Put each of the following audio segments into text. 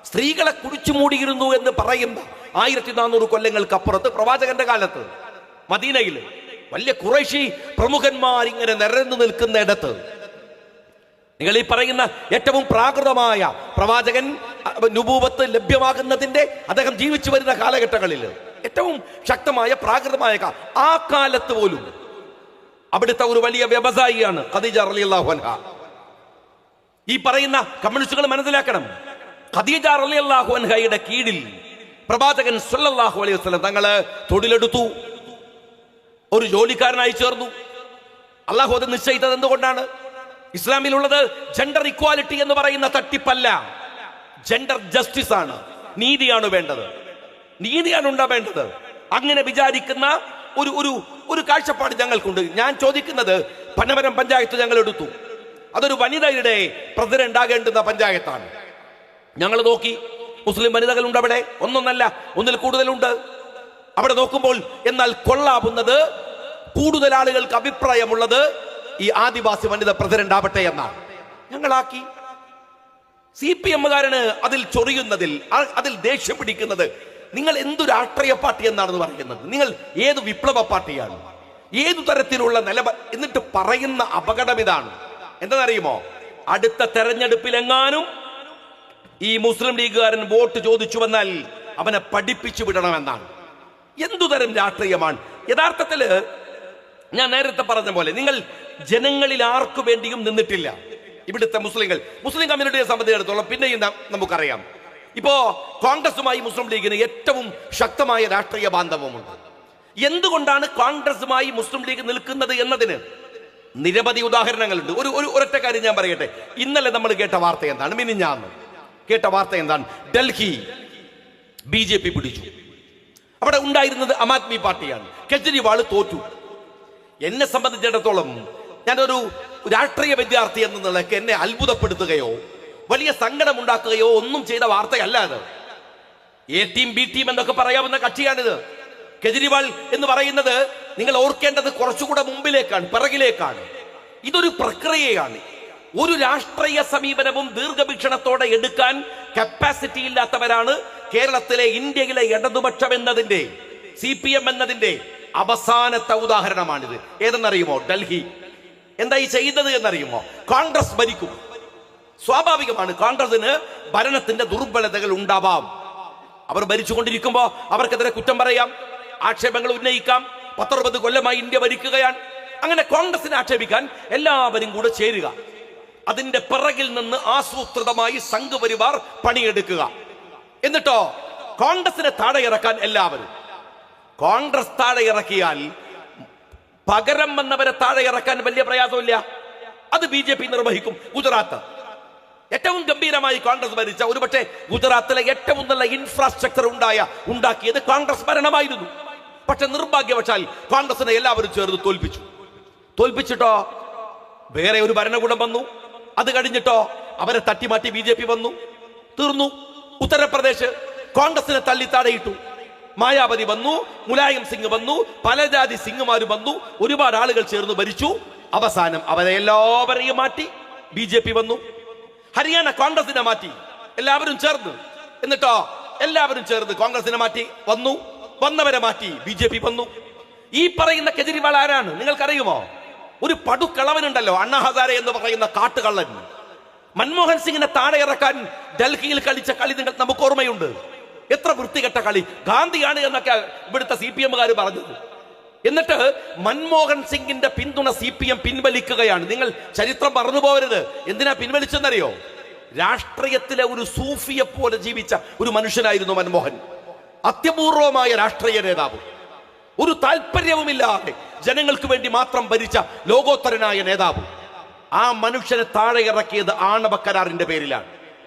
സ്ത്രീകളെ കുടിച്ചു മൂടിയിരുന്നു എന്ന് പറയുന്ന 1400 കൊല്ലങ്ങൾക്കപ്പുറത്ത് പ്രവാചകന്റെ കാലത്ത് മദീനയിൽ വലിയ ഖുറൈശി പ്രമുഖന്മാർ ഇങ്ങനെ നിരന്നു നിൽക്കുന്നിടത്ത് നിങ്ങൾ ഈ പറയുന്ന ഏറ്റവും പ്രാകൃതമായ പ്രവാചകൻ നുബൂവത്ത് ലഭ്യമാകുന്നതിന്റെ അദ്ദേഹം ജീവിച്ചു വരുന്ന കാലഘട്ടങ്ങളിൽ ഏറ്റവും ശക്തമായ പ്രാകൃതമായ ആ കാലത്ത് പോലും അവിടുത്തെ ഒരു വലിയ വ്യവസായിയാണ് ഖദീജ റളിയല്ലാഹു അൻഹ. ഈ പറയുന്ന കമ്മ്യൂണിസ്റ്റുകൾ മനസ്സിലാക്കണം, ഖദീജ റളിയല്ലാഹു അൻഹയുടെ കീഴിൽ പ്രവാചകൻ സല്ലല്ലാഹു അലൈഹി വസല്ലം തങ്ങള് തൊഴിലെടുത്തു, ഒരു ജോലിക്കാരനായി ചേർന്നു. അള്ളാഹു അത് നിശ്ചയിച്ചത് എന്തുകൊണ്ടാണ്? ഇസ്ലാമിലുള്ളത് ജെൻഡർ ഇക്വാലിറ്റി എന്ന് പറയുന്ന തട്ടിപ്പല്ല, ജെൻഡർ ജസ്റ്റിസ് ആണ്. നീതിയാണ് വേണ്ടത്, നീതിയാണ് ഉണ്ടാവേണ്ടത്. അങ്ങനെ വിചാരിക്കുന്ന ഒരു ഒരു ഒരു കാഴ്ചപ്പാട് ഞങ്ങൾക്കുണ്ട്. ഞാൻ ചോദിക്കുന്നത്, പനമരം പഞ്ചായത്ത് ഞങ്ങൾ എടുത്തു, അതൊരു വനിതയുടെ പ്രസിഡന്റ് ആകേണ്ടുന്ന പഞ്ചായത്താണ്. ഞങ്ങൾ നോക്കി, മുസ്ലിം വനിതകളുണ്ട് അവിടെ, ഒന്നൊന്നല്ല, ഒന്നിൽ കൂടുതലുണ്ട്. അവിടെ നോക്കുമ്പോൾ എന്നാൽ കൊള്ളാവുന്നത്, കൂടുതൽ ആളുകൾക്ക് അഭിപ്രായമുള്ളത് ഈ ആദിവാസി വനിത പ്രസിഡന്റ് ആവട്ടെ എന്നാണ്. ഞങ്ങളാക്കി. CPM-കാരന് അതിൽ ചൊറിയുന്നതിൽ, അതിൽ ദേഷ്യം പിടിക്കുന്നത്, നിങ്ങൾ എന്തു രാഷ്ട്രീയ പാർട്ടി എന്നാണെന്ന് പറയുന്നത്, നിങ്ങൾ ഏത് വിപ്ലവ പാർട്ടിയാണ്, ഏതു തരത്തിലുള്ള എന്നിട്ട് പറയുന്ന അപകടം ഇതാണ്. എന്താണെന്നറിയുമോ? അടുത്ത തെരഞ്ഞെടുപ്പിലെങ്ങാനും ഈ മുസ്ലിം ലീഗുകാരൻ വോട്ട് ചോദിച്ചു വന്നാൽ അവനെ പഠിപ്പിച്ചു വിടണമെന്നാണ്. എന്തുതരം രാഷ്ട്രീയമാണ് യഥാർത്ഥത്തില്? ഞാൻ നേരത്തെ പറഞ്ഞ പോലെ നിങ്ങൾ ജനങ്ങളിൽ ആർക്കു വേണ്ടിയും നിന്നിട്ടില്ല. ഇവിടുത്തെ മുസ്ലിം കമ്മ്യൂണിറ്റിയെ സംബന്ധിച്ചിടത്തോളം പിന്നെയും നമുക്കറിയാം, ഇപ്പോ കോൺഗ്രസുമായി മുസ്ലിം ലീഗിന് ഏറ്റവും ശക്തമായ രാഷ്ട്രീയ ബാന്ധവമുണ്ട്. എന്തുകൊണ്ടാണ് കോൺഗ്രസുമായി മുസ്ലിം ലീഗ് നിൽക്കുന്നത് എന്നതിന് നിരവധി ഉദാഹരണങ്ങളുണ്ട്. ഒരൊറ്റ കാര്യം ഞാൻ പറയട്ടെ. ഇന്നലെ നമ്മൾ കേട്ട വാർത്ത എന്താണ്? മിനിഞ്ഞാന്ന് കേട്ട വാർത്ത എന്താണ്? ഡൽഹി BJP പിടിച്ചു. അവിടെ ഉണ്ടായിരുന്നത് ആം ആദ്മി പാർട്ടിയാണ്. കെജ്രിവാൾ തോറ്റു. എന്നെ സംബന്ധിച്ചിടത്തോളം, ഞാനൊരു രാഷ്ട്രീയ വിദ്യാർത്ഥി എന്ന നിലയ്ക്ക് എന്നെ അത്ഭുതപ്പെടുത്തുകയോ വലിയ സങ്കടം ഉണ്ടാക്കുകയോ ഒന്നും ചെയ്ത വാർത്തയല്ല അത്. A ടീം B ടീം എന്നൊക്കെ പറയാവുന്ന കക്ഷിയാണിത്. കെജ്രിവാൾ എന്ന് പറയുന്നത് നിങ്ങൾ ഓർക്കേണ്ടത് കുറച്ചുകൂടെ മുമ്പിലേക്കാണ്, പിറകിലേക്കാണ്. ഇതൊരു പ്രക്രിയയാണ്. ഒരു രാഷ്ട്രീയ സമീപനവും ദീർഘവീക്ഷണത്തോടെ എടുക്കാൻ കപ്പാസിറ്റി ഇല്ലാത്തവരാണ് കേരളത്തിലെ, ഇന്ത്യയിലെ ഇടതുപക്ഷം എന്നതിന്റെ, CPM എന്നതിന്റെ അവസാനത്തെ ഉദാഹരണമാണിത്. ഏതെന്നറിയുമോ? ഡൽഹി. എന്താ ഈ ചെയ്തത് എന്നറിയുമോ? കോൺഗ്രസ് ഭരിക്കും, സ്വാഭാവികമാണ്. കോൺഗ്രസിന് ഭരണത്തിന്റെ ദുർബലതകൾ ഉണ്ടാവാം. അവർ ഭരിച്ചുകൊണ്ടിരിക്കുമ്പോൾ അവർക്കെതിരെ കുറ്റം പറയാം, ആക്ഷേപങ്ങൾ ഉന്നയിക്കാം. 19 കൊല്ലമായി ഇന്ത്യ ഭരിക്കുകയാണ്. അങ്ങനെ കോൺഗ്രസിനെ ആക്ഷേപിക്കാൻ എല്ലാവരും കൂടെ ചേരുക, അതിന്റെ പിറകിൽ നിന്ന് ആസൂത്രിതമായി സംഘപരിവാർ പണിയെടുക്കുക. എന്നിട്ടോ കോൺഗ്രസിനെ താഴെ ഇറക്കാൻ എല്ലാവരും. കോൺഗ്രസ് താഴെ ഇറക്കിയാൽ പകരം വന്നവരെ താഴെ ഇറക്കാൻ വലിയ പ്രയാസമില്ല. അത് BJP നിർവഹിക്കും. ഗുജറാത്ത് ഏറ്റവും ഗംഭീരമായി കോൺഗ്രസ് ഭരിച്ച, ഒരുപക്ഷെ ഗുജറാത്തിലെ ഏറ്റവും നല്ല ഇൻഫ്രാസ്ട്രക്ചർ ഉണ്ടാക്കിയത് കോൺഗ്രസ് ഭരണമായിരുന്നു. പക്ഷെ നിർഭാഗ്യവശാൽ കോൺഗ്രസിനെ എല്ലാവരും ചേർന്ന് തോൽപ്പിച്ചിട്ടോ വേറെ ഒരു ഭരണകൂടം വന്നു. അത് കഴിഞ്ഞിട്ടോ അവരെ തട്ടിമാറ്റി BJP വന്നു. തീർന്നു. ഉത്തർപ്രദേശ് കോൺഗ്രസിനെ തള്ളി താഴെയിട്ടു. മായാവതി വന്നു, മുലായം സിംഗ് വന്നു, പല ജാതി സിംഗുമാർ വന്നു, ഒരുപാട് ആളുകൾ ചേർന്ന് ഭരിച്ചു. അവസാനം അവരെ എല്ലാവരെയും മാറ്റി BJP വന്നു. ഹരിയാന കോൺഗ്രസിനെ മാറ്റി, എല്ലാവരും ചേർന്ന്. എന്നിട്ടോ എല്ലാവരും ചേർന്ന് കോൺഗ്രസിനെ മാറ്റി വന്നവരെ മാറ്റി BJP വന്നു. ഈ പറയുന്ന കെജ്രിവാൾ ആരാണ് നിങ്ങൾക്കറിയുമോ? ഒരു പടുക്കളവനുണ്ടല്ലോ, അണ്ണാ ഹസാരെ എന്ന് പറയുന്ന കാട്ടുകള്ളൻ. മൻമോഹൻ സിംഗിനെ താഴെ ഇറക്കാൻ ഡൽഹിയിൽ കളിച്ച കളി നമുക്ക് ഓർമ്മയുണ്ട്. എത്ര വൃത്തികെട്ട കളി! ഗാന്ധിയാണ് എന്നൊക്കെ ഇവിടുത്തെ CPM-കാർ പറഞ്ഞത്. എന്നിട്ട് മൻമോഹൻ സിംഗിന്റെ പിന്തുണ CPM പിൻവലിക്കുകയാണ്. നിങ്ങൾ ചരിത്രം മറന്നു പോകരുത്. എന്തിനാ പിൻവലിച്ചെന്നറിയോ? രാഷ്ട്രീയത്തിലെ ഒരു സൂഫിയെ പോലെ ജീവിച്ച ഒരു മനുഷ്യനായിരുന്നു മൻമോഹൻ. അത്യപൂർവമായ രാഷ്ട്രീയ നേതാവ്, ഒരു താല്പര്യവുമില്ലാതെ ജനങ്ങൾക്ക് വേണ്ടി മാത്രം ഭരിച്ച ലോകോത്തരനായ നേതാവ്. ആ മനുഷ്യനെ താഴെ ഇറക്കിയത് ആണവ കരാറിന്റെ പേരിലാണ്.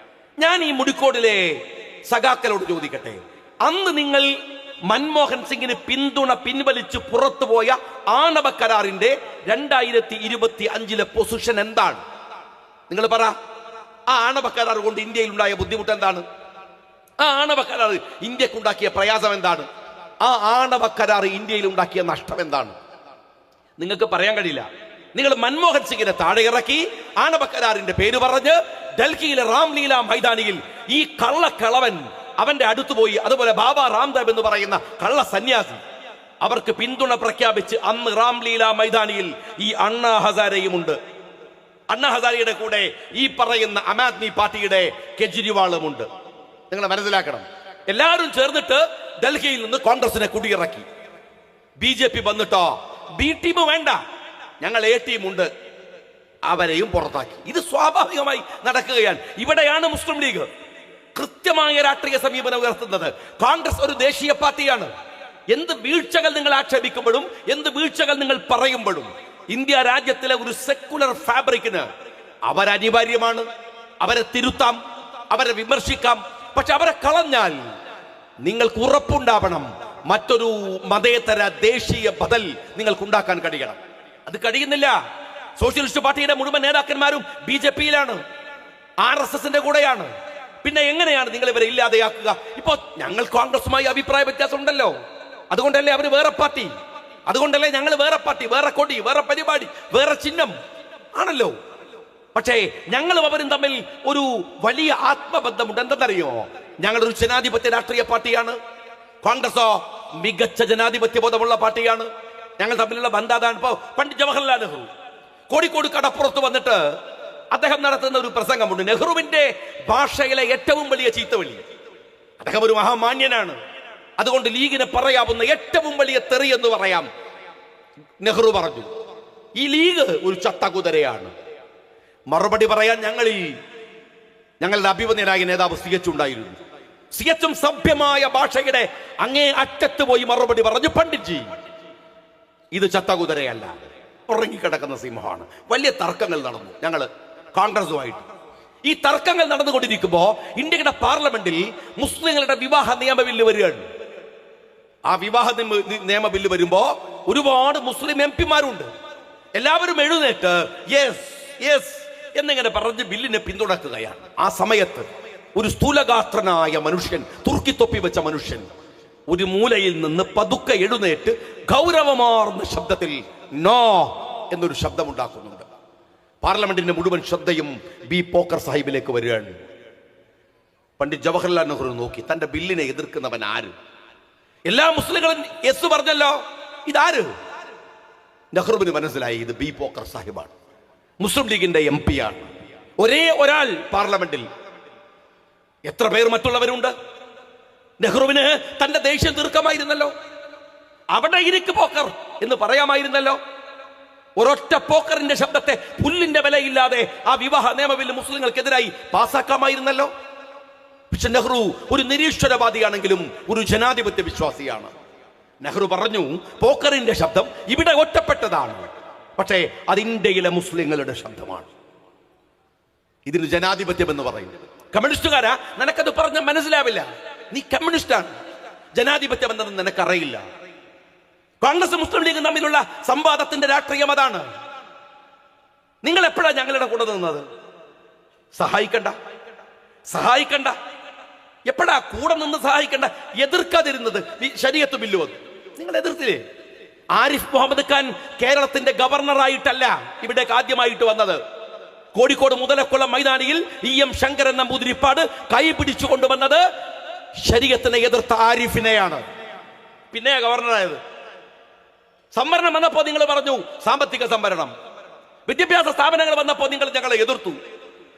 ഞാൻ ഈ മുടിക്കോടിലെ സഖാക്കളോട് ചോദിക്കട്ടെ, അന്ന് നിങ്ങൾ മൻമോഹൻ സിംഗിന് പിന്തുണ പിൻവലിച്ച് പുറത്തുപോയ ആണവ കരാറിന്റെ 2025 പൊസിഷൻ എന്താണ്? നിങ്ങൾ പറ. ആ ആണവ കരാർ കൊണ്ട് ഇന്ത്യയിൽ ഉണ്ടായ ബുദ്ധിമുട്ട് എന്താണ്? ആ ആണവ കരാർ ഇന്ത്യക്കുണ്ടാക്കിയ പ്രയാസം എന്താണ്? ആ ആണവ കരാർ ഇന്ത്യയിൽ ഉണ്ടാക്കിയ നഷ്ടം എന്താണ്? നിങ്ങൾക്ക് പറയാൻ കഴിയില്ല. നിങ്ങൾ മൻമോഹൻ സിംഗിനെ താഴെ ഇറക്കി ആണവ കരാറിന്റെ പേര് പറഞ്ഞ് ഡൽഹിയിലെ രാംലീല മൈതാനിയിൽ ഈ കള്ളക്കളവൻ അവന്റെ അടുത്ത് പോയി, അതുപോലെ ബാബ രാംദേവ് എന്ന് പറയുന്ന കള്ള സന്യാസി, അവർക്ക് പിന്തുണ പ്രഖ്യാപിച്ച് അന്ന് രാംലീല മൈതാനിയിൽ ഈ അണ്ണാ ഹസാരെയുമുണ്ട്. അണ്ണാ ഹസാരയുടെ കൂടെ ഈ പറയുന്ന ആം ആദ്മി പാർട്ടിയുടെ കെജ്രിവാളുമുണ്ട്. നിങ്ങൾ മനസ്സിലാക്കണം. എല്ലാവരും ചേർന്നിട്ട് ഡൽഹിയിൽ നിന്ന് കോൺഗ്രസിനെ കുടിയിറക്കി. BJP വന്നിട്ടോ ബി ടീം വേണ്ട, ഞങ്ങൾ A ടീമുണ്ട്, അവരെയും പുറത്താക്കി. ഇത് സ്വാഭാവികമായി നടക്കുകയാണ്. ഇവിടെയാണ് മുസ്ലിം ലീഗ് കൃത്യമായ രാഷ്ട്രീയ സമീപനം ഉയർത്തുന്നത്. കോൺഗ്രസ് ഒരു ദേശീയ പാർട്ടിയാണ്. എന്ത് വീഴ്ചകൾ നിങ്ങൾ ആക്ഷേപിക്കുമ്പോഴും എന്ത് വീഴ്ചകൾ നിങ്ങൾ പറയുമ്പോഴും ഇന്ത്യ രാജ്യത്തിലെ ഒരു സെക്കുലർ ഫാബ്രിക്കിന് അവരനിവാര്യമാണ്. അവരെ തിരുത്താം, അവരെ വിമർശിക്കാം. പക്ഷെ അവരെ കളഞ്ഞാൽ നിങ്ങൾക്ക് ഉറപ്പുണ്ടാവണം, മറ്റൊരു മതേതര ദേശീയ ബദൽ നിങ്ങൾക്ക് ഉണ്ടാക്കാൻ കഴിയണം. അത് കഴിയുന്നില്ല. സോഷ്യലിസ്റ്റ് പാർട്ടിയുടെ മുഴുവൻ നേതാക്കന്മാരും BJP-യിലാണ്, RSSന്റെ കൂടെയാണ്. പിന്നെ എങ്ങനെയാണ് നിങ്ങൾ ഇവരെ ഇല്ലാതെയാക്കുക? ഇപ്പോ ഞങ്ങൾ കോൺഗ്രസുമായി അഭിപ്രായ വ്യത്യാസം ഉണ്ടല്ലോ, അതുകൊണ്ടല്ലേ അവർ വേറെ പാർട്ടി, അതുകൊണ്ടല്ലേ ഞങ്ങൾ വേറെ പാർട്ടി, വേറെ കൊടി, വേറെ പരിപാടി, വേറെ ചിഹ്നം ആണല്ലോ. പക്ഷേ ഞങ്ങളും അവരും തമ്മിൽ ഒരു വലിയ ആത്മബന്ധമുണ്ട്. എന്തെന്നറിയോ? ഞങ്ങളൊരു ജനാധിപത്യ രാഷ്ട്രീയ പാർട്ടിയാണ്. കോൺഗ്രസോ മികച്ച ജനാധിപത്യ ബോധമുള്ള പാർട്ടിയാണ്. ഞങ്ങൾ തമ്മിലുള്ള ബന്ധം അതാണ്. ഇപ്പോ പണ്ഡിറ്റ് ജവഹർലാൽ നെഹ്റു കോഴിക്കോട് കടപ്പുറത്ത് വന്നിട്ട് അദ്ദേഹം നടത്തുന്ന ഒരു പ്രസംഗമുണ്ട്. നെഹ്റുവിന്റെ ഭാഷയിലെ ഏറ്റവും വലിയ ചീത്തവിളി. അദ്ദേഹം ഒരു മഹാമാന്യനാണ്, അതുകൊണ്ട് ലീഗിനെ പറയാവുന്ന ഏറ്റവും വലിയ തെറി എന്ന് പറയാം. നെഹ്റു പറഞ്ഞു, ഈ ലീഗ് ഒരു ചത്തകുതിരയാണ്. മറുപടി പറയാൻ ഞങ്ങളുടെ അഭിമന്യനായ നേതാവ് CH ഉണ്ടായിരുന്നു. CH സഭ്യമായ ഭാഷയുടെ അങ്ങേ അറ്റത്ത് പോയി മറുപടി പറഞ്ഞു, പണ്ഡിറ്റ്ജി ഇത് ചത്തകുതിരയല്ല, ഉറങ്ങിക്കിടക്കുന്ന സിംഹമാണ്. വലിയ തർക്കങ്ങൾ നടന്നു ഞങ്ങൾ കോൺഗ്രസുമായിട്ട്. ഈ തർക്കങ്ങൾ നടന്നുകൊണ്ടിരിക്കുമ്പോ ഇന്ത്യയുടെ പാർലമെന്റിൽ മുസ്ലിങ്ങളുടെ വിവാഹ നിയമ ബില്ല് വരികയാണ്. ആ വിവാഹ നിയമ ബില്ല് വരുമ്പോ ഒരുപാട് മുസ്ലിം MP-മാരുണ്ട്. എല്ലാവരും എഴുന്നേറ്റ് യെസ് യെസ് എന്നിങ്ങനെ പറഞ്ഞ് ബില്ലിനെ പിന്തുണക്കുകയാണ്. ആ സമയത്ത് ഒരു സ്ഥൂലഗാത്രനായ മനുഷ്യൻ, തുർക്കി തൊപ്പി വെച്ച മനുഷ്യൻ, ഒരു മൂലയിൽ നിന്ന് പതുക്കെ എഴുന്നേറ്റ് ഗൗരവമാർന്ന ശബ്ദത്തിൽ നോ എന്നൊരു ശബ്ദം ഉണ്ടാക്കുന്നുണ്ട്. പാർലമെന്റിന്റെ മുഴുവൻ ശ്രദ്ധയും ബി പോക്കർ സാഹിബിലേക്ക് വരികയാണ്. പണ്ഡിറ്റ് ജവഹർലാൽ നെഹ്റു നോക്കി, തന്റെ ബില്ലിനെ എതിർക്കുന്നവൻ ആര്? എല്ലാ മുസ്ലിങ്ങളും യെസ് പറഞ്ഞല്ലോ, ഇതാര്? നെഹ്റുവിന് മനസ്സിലായി, ഇത് ബി പോക്കർ സാഹിബാണ്, മുസ്ലിം ലീഗിന്റെ MP-യാണ്. ഒരേ ഒരാൾ പാർലമെന്റിൽ, എത്ര പേർ മറ്റുള്ളവരുണ്ട്? നെഹ്റുവിന് തന്റെ ദേഷ്യം തീർക്കാമായിരുന്നല്ലോ, അവിടെ ഇരിക്ക് പോക്കർ എന്ന് പറയാമായിരുന്നല്ലോ. ഒരൊറ്റ പോക്കറിന്റെ ശബ്ദത്തെ പുല്ലിന്റെ വിലയില്ലാതെ ആ വിവാഹ നിയമ ബില്ല് മുസ്ലിങ്ങൾക്കെതിരായി പാസാക്കാമായിരുന്നല്ലോ. പക്ഷെ നെഹ്റു ഒരു നിരീശ്വരവാദിയാണെങ്കിലും ഒരു ജനാധിപത്യ വിശ്വാസിയാണ്. നെഹ്റു പറഞ്ഞു, പോക്കറിന്റെ ശബ്ദം ഇവിടെ ഒറ്റപ്പെട്ടതാണ്, പക്ഷേ അത് ഇന്ത്യയിലെ മുസ്ലിങ്ങളുടെ ശബ്ദമാണ്. ഇതിന് ജനാധിപത്യം എന്ന് പറയുന്നത്. കമ്മ്യൂണിസ്റ്റുകാരാ, നിനക്കത് പറഞ്ഞ മനസ്സിലാവില്ല, നീ കമ്മ്യൂണിസ്റ്റാണ്. ജനാധിപത്യം എന്നതെന്ന് നിനക്കറിയില്ല. കോൺഗ്രസ് മുസ്ലിം ലീഗ് തമ്മിലുള്ള സംവാദത്തിന്റെ രാഷ്ട്രീയം അതാണ്. നിങ്ങൾ എപ്പോഴാണ് ഞങ്ങളുടെ കൂടെ നിന്നത്? സഹായിക്കണ്ട. എപ്പോഴാ കൂടെ നിന്ന് സഹായിക്കണ്ട? എതിർക്കാതിരുന്നത്. ശരീഅത്ത് ബില്ല് വന്നു, നിങ്ങൾ എതിർത്തില്ലേ? ആരിഫ് മുഹമ്മദ് ഖാൻ കേരളത്തിന്റെ ഗവർണറായിട്ടല്ല ഇവിടേക്ക് ആദ്യമായിട്ട് വന്നത്. കോഴിക്കോട് മുതലക്കുളം മൈതാനിയിൽ EM ശങ്കരൻ നമ്പൂതിരിപ്പാട് കൈ പിടിച്ചു കൊണ്ടുവന്നത് ശരീഅത്തിനെ എതിർത്ത ആരിഫിനെയാണ്. പിന്നെ ഗവർണറായത്. സംവരണം വന്നപ്പോ നിങ്ങൾ പറഞ്ഞു സാമ്പത്തിക സംവരണം. വിദ്യാഭ്യാസ സ്ഥാപനങ്ങൾ വന്നപ്പോ നിങ്ങൾ ഞങ്ങളെ എതിർത്തു.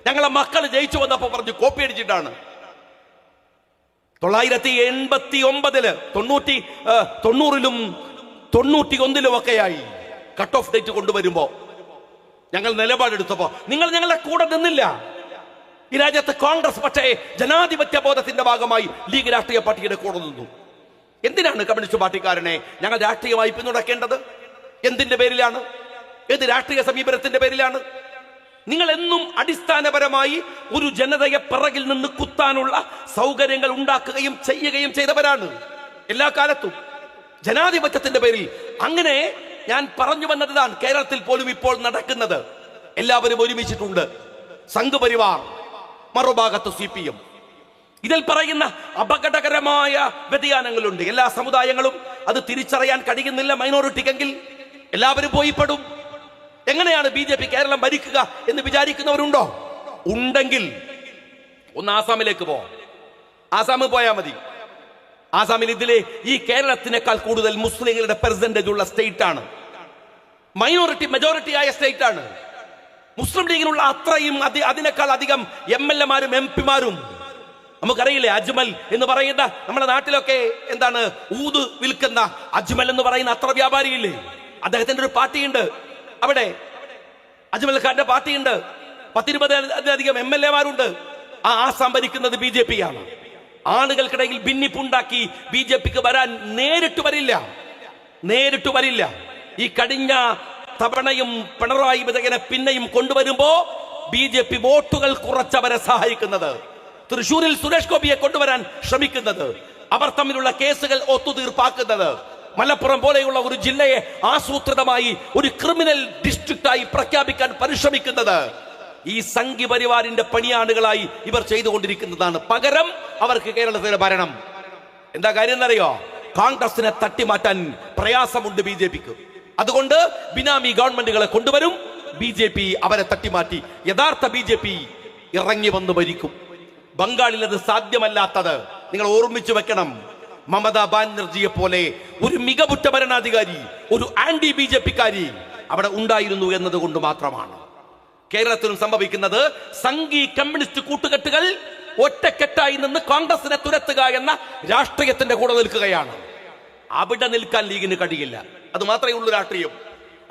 ഞങ്ങളെ മക്കൾ ജയിച്ചു വന്നപ്പോ പറഞ്ഞു കോപ്പി അടിച്ചിട്ടാണ്. 1989 90-ലും 91-ലും ഒക്കെയായി കട്ട് ഓഫ് ഡേറ്റ് കൊണ്ടുവരുമ്പോ ഞങ്ങൾ നിലപാടെടുത്തപ്പോ നിങ്ങൾ ഞങ്ങളുടെ കൂടെ നിന്നില്ല. ഈ രാജ്യത്ത് കോൺഗ്രസ് പക്ഷേ ജനാധിപത്യ ബോധത്തിന്റെ ഭാഗമായി ലീഗ് രാഷ്ട്രീയ പാർട്ടിയുടെ കൂടെ നിന്നു. എന്തിനാണ് കമ്മ്യൂണിസ്റ്റ് പാർട്ടിക്കാരനെ ഞങ്ങൾ രാഷ്ട്രീയമായി പിന്തുണക്കേണ്ടത്? എന്തിന്റെ പേരിലാണ്? ഏത് രാഷ്ട്രീയ സമീപനത്തിന്റെ പേരിലാണ്? നിങ്ങൾ എന്നും അടിസ്ഥാനപരമായി ഒരു ജനതയെ പിറകിൽ നിന്ന് കുത്താനുള്ള സൗകര്യങ്ങൾ ഉണ്ടാക്കുകയും ചെയ്യുകയും ചെയ്തവരാണ് എല്ലാ കാലത്തും. ജനാധിപത്യത്തിന്റെ പേരിൽ അങ്ങനെ ഞാൻ പറഞ്ഞു വന്നതാണ്. കേരളത്തിൽ പോലും ഇപ്പോൾ നടക്കുന്നത്. എല്ലാവരും ഒരുമിച്ചിട്ടുണ്ട്. സംഘപരിവാർ, മറുഭാഗത്ത് CPM. ഇതിൽ പറയുന്ന അപകടകരമായ വ്യതിയാനങ്ങളുണ്ട്. എല്ലാ സമുദായങ്ങളും അത് തിരിച്ചറിയാൻ കഴിയുന്നില്ല മൈനോറിറ്റിക്കെങ്കിൽ. എല്ലാവരും പോയിപ്പെടും. എങ്ങനെയാണ് BJP കേരളം ഭരിക്കുക എന്ന് വിചാരിക്കുന്നവരുണ്ടോ? ഉണ്ടെങ്കിൽ ഒന്ന് ആസാമിലേക്ക് പോ. ആസാമിൽ പോയാൽ മതി. ആസാമിൽ ഇതിലെ ഈ കേരളത്തിനേക്കാൾ കൂടുതൽ മുസ്ലിങ്ങളുടെ പെർസെന്റേജ് ഉള്ള സ്റ്റേറ്റ് ആണ്. മെജോറിറ്റി ആയ സ്റ്റേറ്റ് ആണ്. മുസ്ലിം ലീഗിനുള്ള അത്രയും അതിനേക്കാൾ അധികം MLA മാരും MP മാരും. നമുക്കറിയില്ലേ, അജ്മൽ എന്ന് പറയുന്ന നമ്മുടെ നാട്ടിലൊക്കെ എന്താണ് ഊത് വിൽക്കുന്ന അജ്മൽ എന്ന് പറയുന്ന അത്ര വ്യാപാരിയില്ലേ, അദ്ദേഹത്തിന്റെ ഒരു പാർട്ടിയുണ്ട് അവിടെ. അജ്മൽ ഖാന്റെ പാർട്ടിയുണ്ട്. 10-20 MLA മാരുണ്ട്. ആ ആസാം ഭരിക്കുന്നത് BJP ആണ്. ആളുകൾക്കിടയിൽ ഭിന്നിപ്പുണ്ടാക്കി BJPക്ക് വരാൻ നേരിട്ട് വരില്ല. ഈ കഴിഞ്ഞ തവണയും പിണറായി വിജയനെ പിന്നെയും കൊണ്ടുവരുമ്പോ BJP വോട്ടുകൾ കുറച്ചവരെ സഹായിക്കുന്നത്, തൃശൂരിൽ സുരേഷ് ഗോപിയെ കൊണ്ടുവരാൻ ശ്രമിക്കുന്നത്, അവർ തമ്മിലുള്ള കേസുകൾ ഒത്തുതീർപ്പാക്കുന്നത്, മലപ്പുറം പോലെയുള്ള ഒരു ജില്ലയെ ആസൂത്രിതമായി ഒരു ക്രിമിനൽ ഡിസ്ട്രിക്റ്റായി പ്രഖ്യാപിക്കാൻ പരിശ്രമിക്കുന്നത് ഈ സംഘി പരിവാറിന്റെ പണിയാളുകളായി ഇവർ ചെയ്തുകൊണ്ടിരിക്കുന്നതാണ്. പകരം അവർക്ക് കേരളത്തിലെ ഭരണം. എന്താ കാര്യം എന്നറിയോ? കോൺഗ്രസിനെ തട്ടിമാറ്റാൻ പ്രയാസമുണ്ട് BJPക്ക്. അതുകൊണ്ട് ബിനാമി ഗവൺമെന്റുകളെ കൊണ്ടുവരും. BJP അവരെ തട്ടിമാറ്റി യഥാർത്ഥ BJP ഇറങ്ങി വന്ന് ഭരിക്കും. ബംഗാളിൽ അത് സാധ്യമല്ലാത്തത് നിങ്ങൾ ഓർമ്മിച്ചു വെക്കണം. മമതാ ബാനർജിയെ പോലെ ഒരു മികവുറ്റ ഭരണാധികാരി, ഒരു ആന്റി BJPക്കാരി അവിടെ ഉണ്ടായിരുന്നു എന്നതുകൊണ്ട് മാത്രമാണ്. കേരളത്തിലും സംഭവിക്കുന്നത് സംഘി കമ്മ്യൂണിസ്റ്റ് കൂട്ടുകെട്ടുകൾ ഒറ്റക്കെട്ടായി നിന്ന് കോൺഗ്രസിനെ തുരത്തുക എന്ന രാഷ്ട്രീയത്തിന്റെ കൂടെ നിൽക്കുകയാണ്. അവിടെ നിൽക്കാൻ ലീഗിന് കഴിയില്ല. അത് മാത്രമേ ഉള്ളൂ രാഷ്ട്രീയം.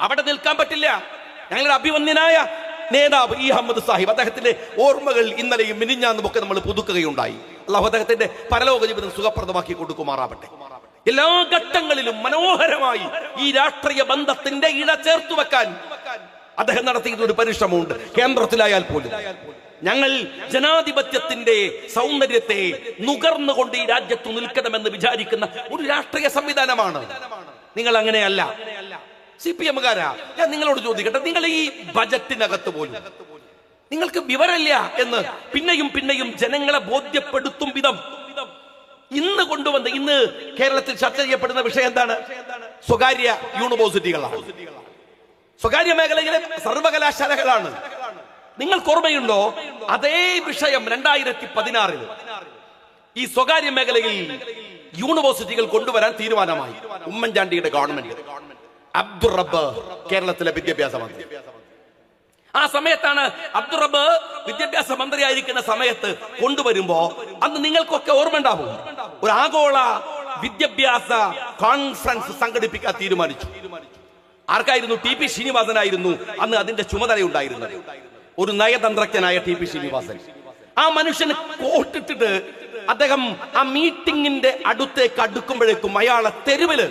അവിടെ നിൽക്കാൻ പറ്റില്ല. ഞങ്ങളുടെ അഭിമന്യനായ നേതാവ് അഹമ്മദ് സാഹിബ്, അദ്ദേഹത്തിന്റെ ഓർമ്മകൾ ഇന്നലെയും മിനിഞ്ഞാന്നും ഒക്കെ നമ്മൾ പുതുക്കുകയുണ്ടായി. അല്ലാഹു അദ്ദേഹത്തിന്റെ പരലോക ജീവിതം സുഖപ്രദമാക്കി കൊടുക്കുമാറാവട്ടെ. എല്ലാ ഘട്ടങ്ങളിലും മനോഹരമായി ഈ രാഷ്ട്രീയ ബന്ധത്തിന്റെ ഇട ചേർത്തു വെക്കാൻ അദ്ദേഹം നടത്തിയിരുന്ന ഒരു പരിശ്രമമുണ്ട്. കേന്ദ്രത്തിലായാൽ പോലും ഞങ്ങൾ ജനാധിപത്യത്തിന്റെ സൗന്ദര്യത്തെ നുകർന്നുകൊണ്ട് ഈ രാജ്യത്ത് നിൽക്കണമെന്ന് വിചാരിക്കുന്ന ഒരു രാഷ്ട്രീയ സംവിധാനമാണ്. നിങ്ങൾ അങ്ങനെയല്ല. CPM-കാരാ, ഞാൻ നിങ്ങളോട് ചോദിക്കട്ടെ, നിങ്ങൾ ഈ ബജറ്റിനകത്ത് പോലും നിങ്ങൾക്ക് വിവരമില്ല എന്ന് പിന്നെയും ജനങ്ങളെ ബോധ്യപ്പെടുത്തും വിധം ഇന്ന് കേരളത്തിൽ ചർച്ച ചെയ്യപ്പെടുന്ന വിഷയം എന്താണ്? സ്വകാര്യ യൂണിവേഴ്സിറ്റികളാണ്, സ്വകാര്യ മേഖലയിലെ സർവകലാശാലകളാണ്. നിങ്ങൾക്ക് ഓർമ്മയുണ്ടോ? അതേ വിഷയം 2016 ഈ സ്വകാര്യ മേഖലയിൽ യൂണിവേഴ്സിറ്റികൾ കൊണ്ടുവരാൻ തീരുമാനമായി. ഉമ്മൻചാണ്ടിയുടെ ഗവൺമെന്റ്, അബ്ദുൾ റബ്ബ് കേരളത്തിലെ വിദ്യാഭ്യാസ മന്ത്രി. ആ സമയത്താണ് അബ്ദുൾ റബ്ബ് വിദ്യാഭ്യാസ മന്ത്രിയായിരിക്കുന്ന സമയത്ത് കൊണ്ടുവരുമ്പോ അന്ന് നിങ്ങൾക്കൊക്കെ ഓർമ്മ ഉണ്ടാവും, ഒരു ആഗോള വിദ്യാഭ്യാസ കോൺഫറൻസ് സംഘടിപ്പിക്കാൻ തീരുമാനിച്ചു. ആർക്കായിരുന്നു? TP ശ്രീനിവാസനായിരുന്നു അന്ന് അതിന്റെ ചുമതലയുണ്ടായിരുന്നത്. ഒരു നയതന്ത്രജ്ഞനായ TP ശ്രീനിവാസൻ. ആ മനുഷ്യന് കോട്ടിട്ടിട്ട് അദ്ദേഹം ആ മീറ്റിംഗിന്റെ അടുത്തേക്ക് അടുക്കുമ്പോഴേക്കും അയാളെ തെരുവില്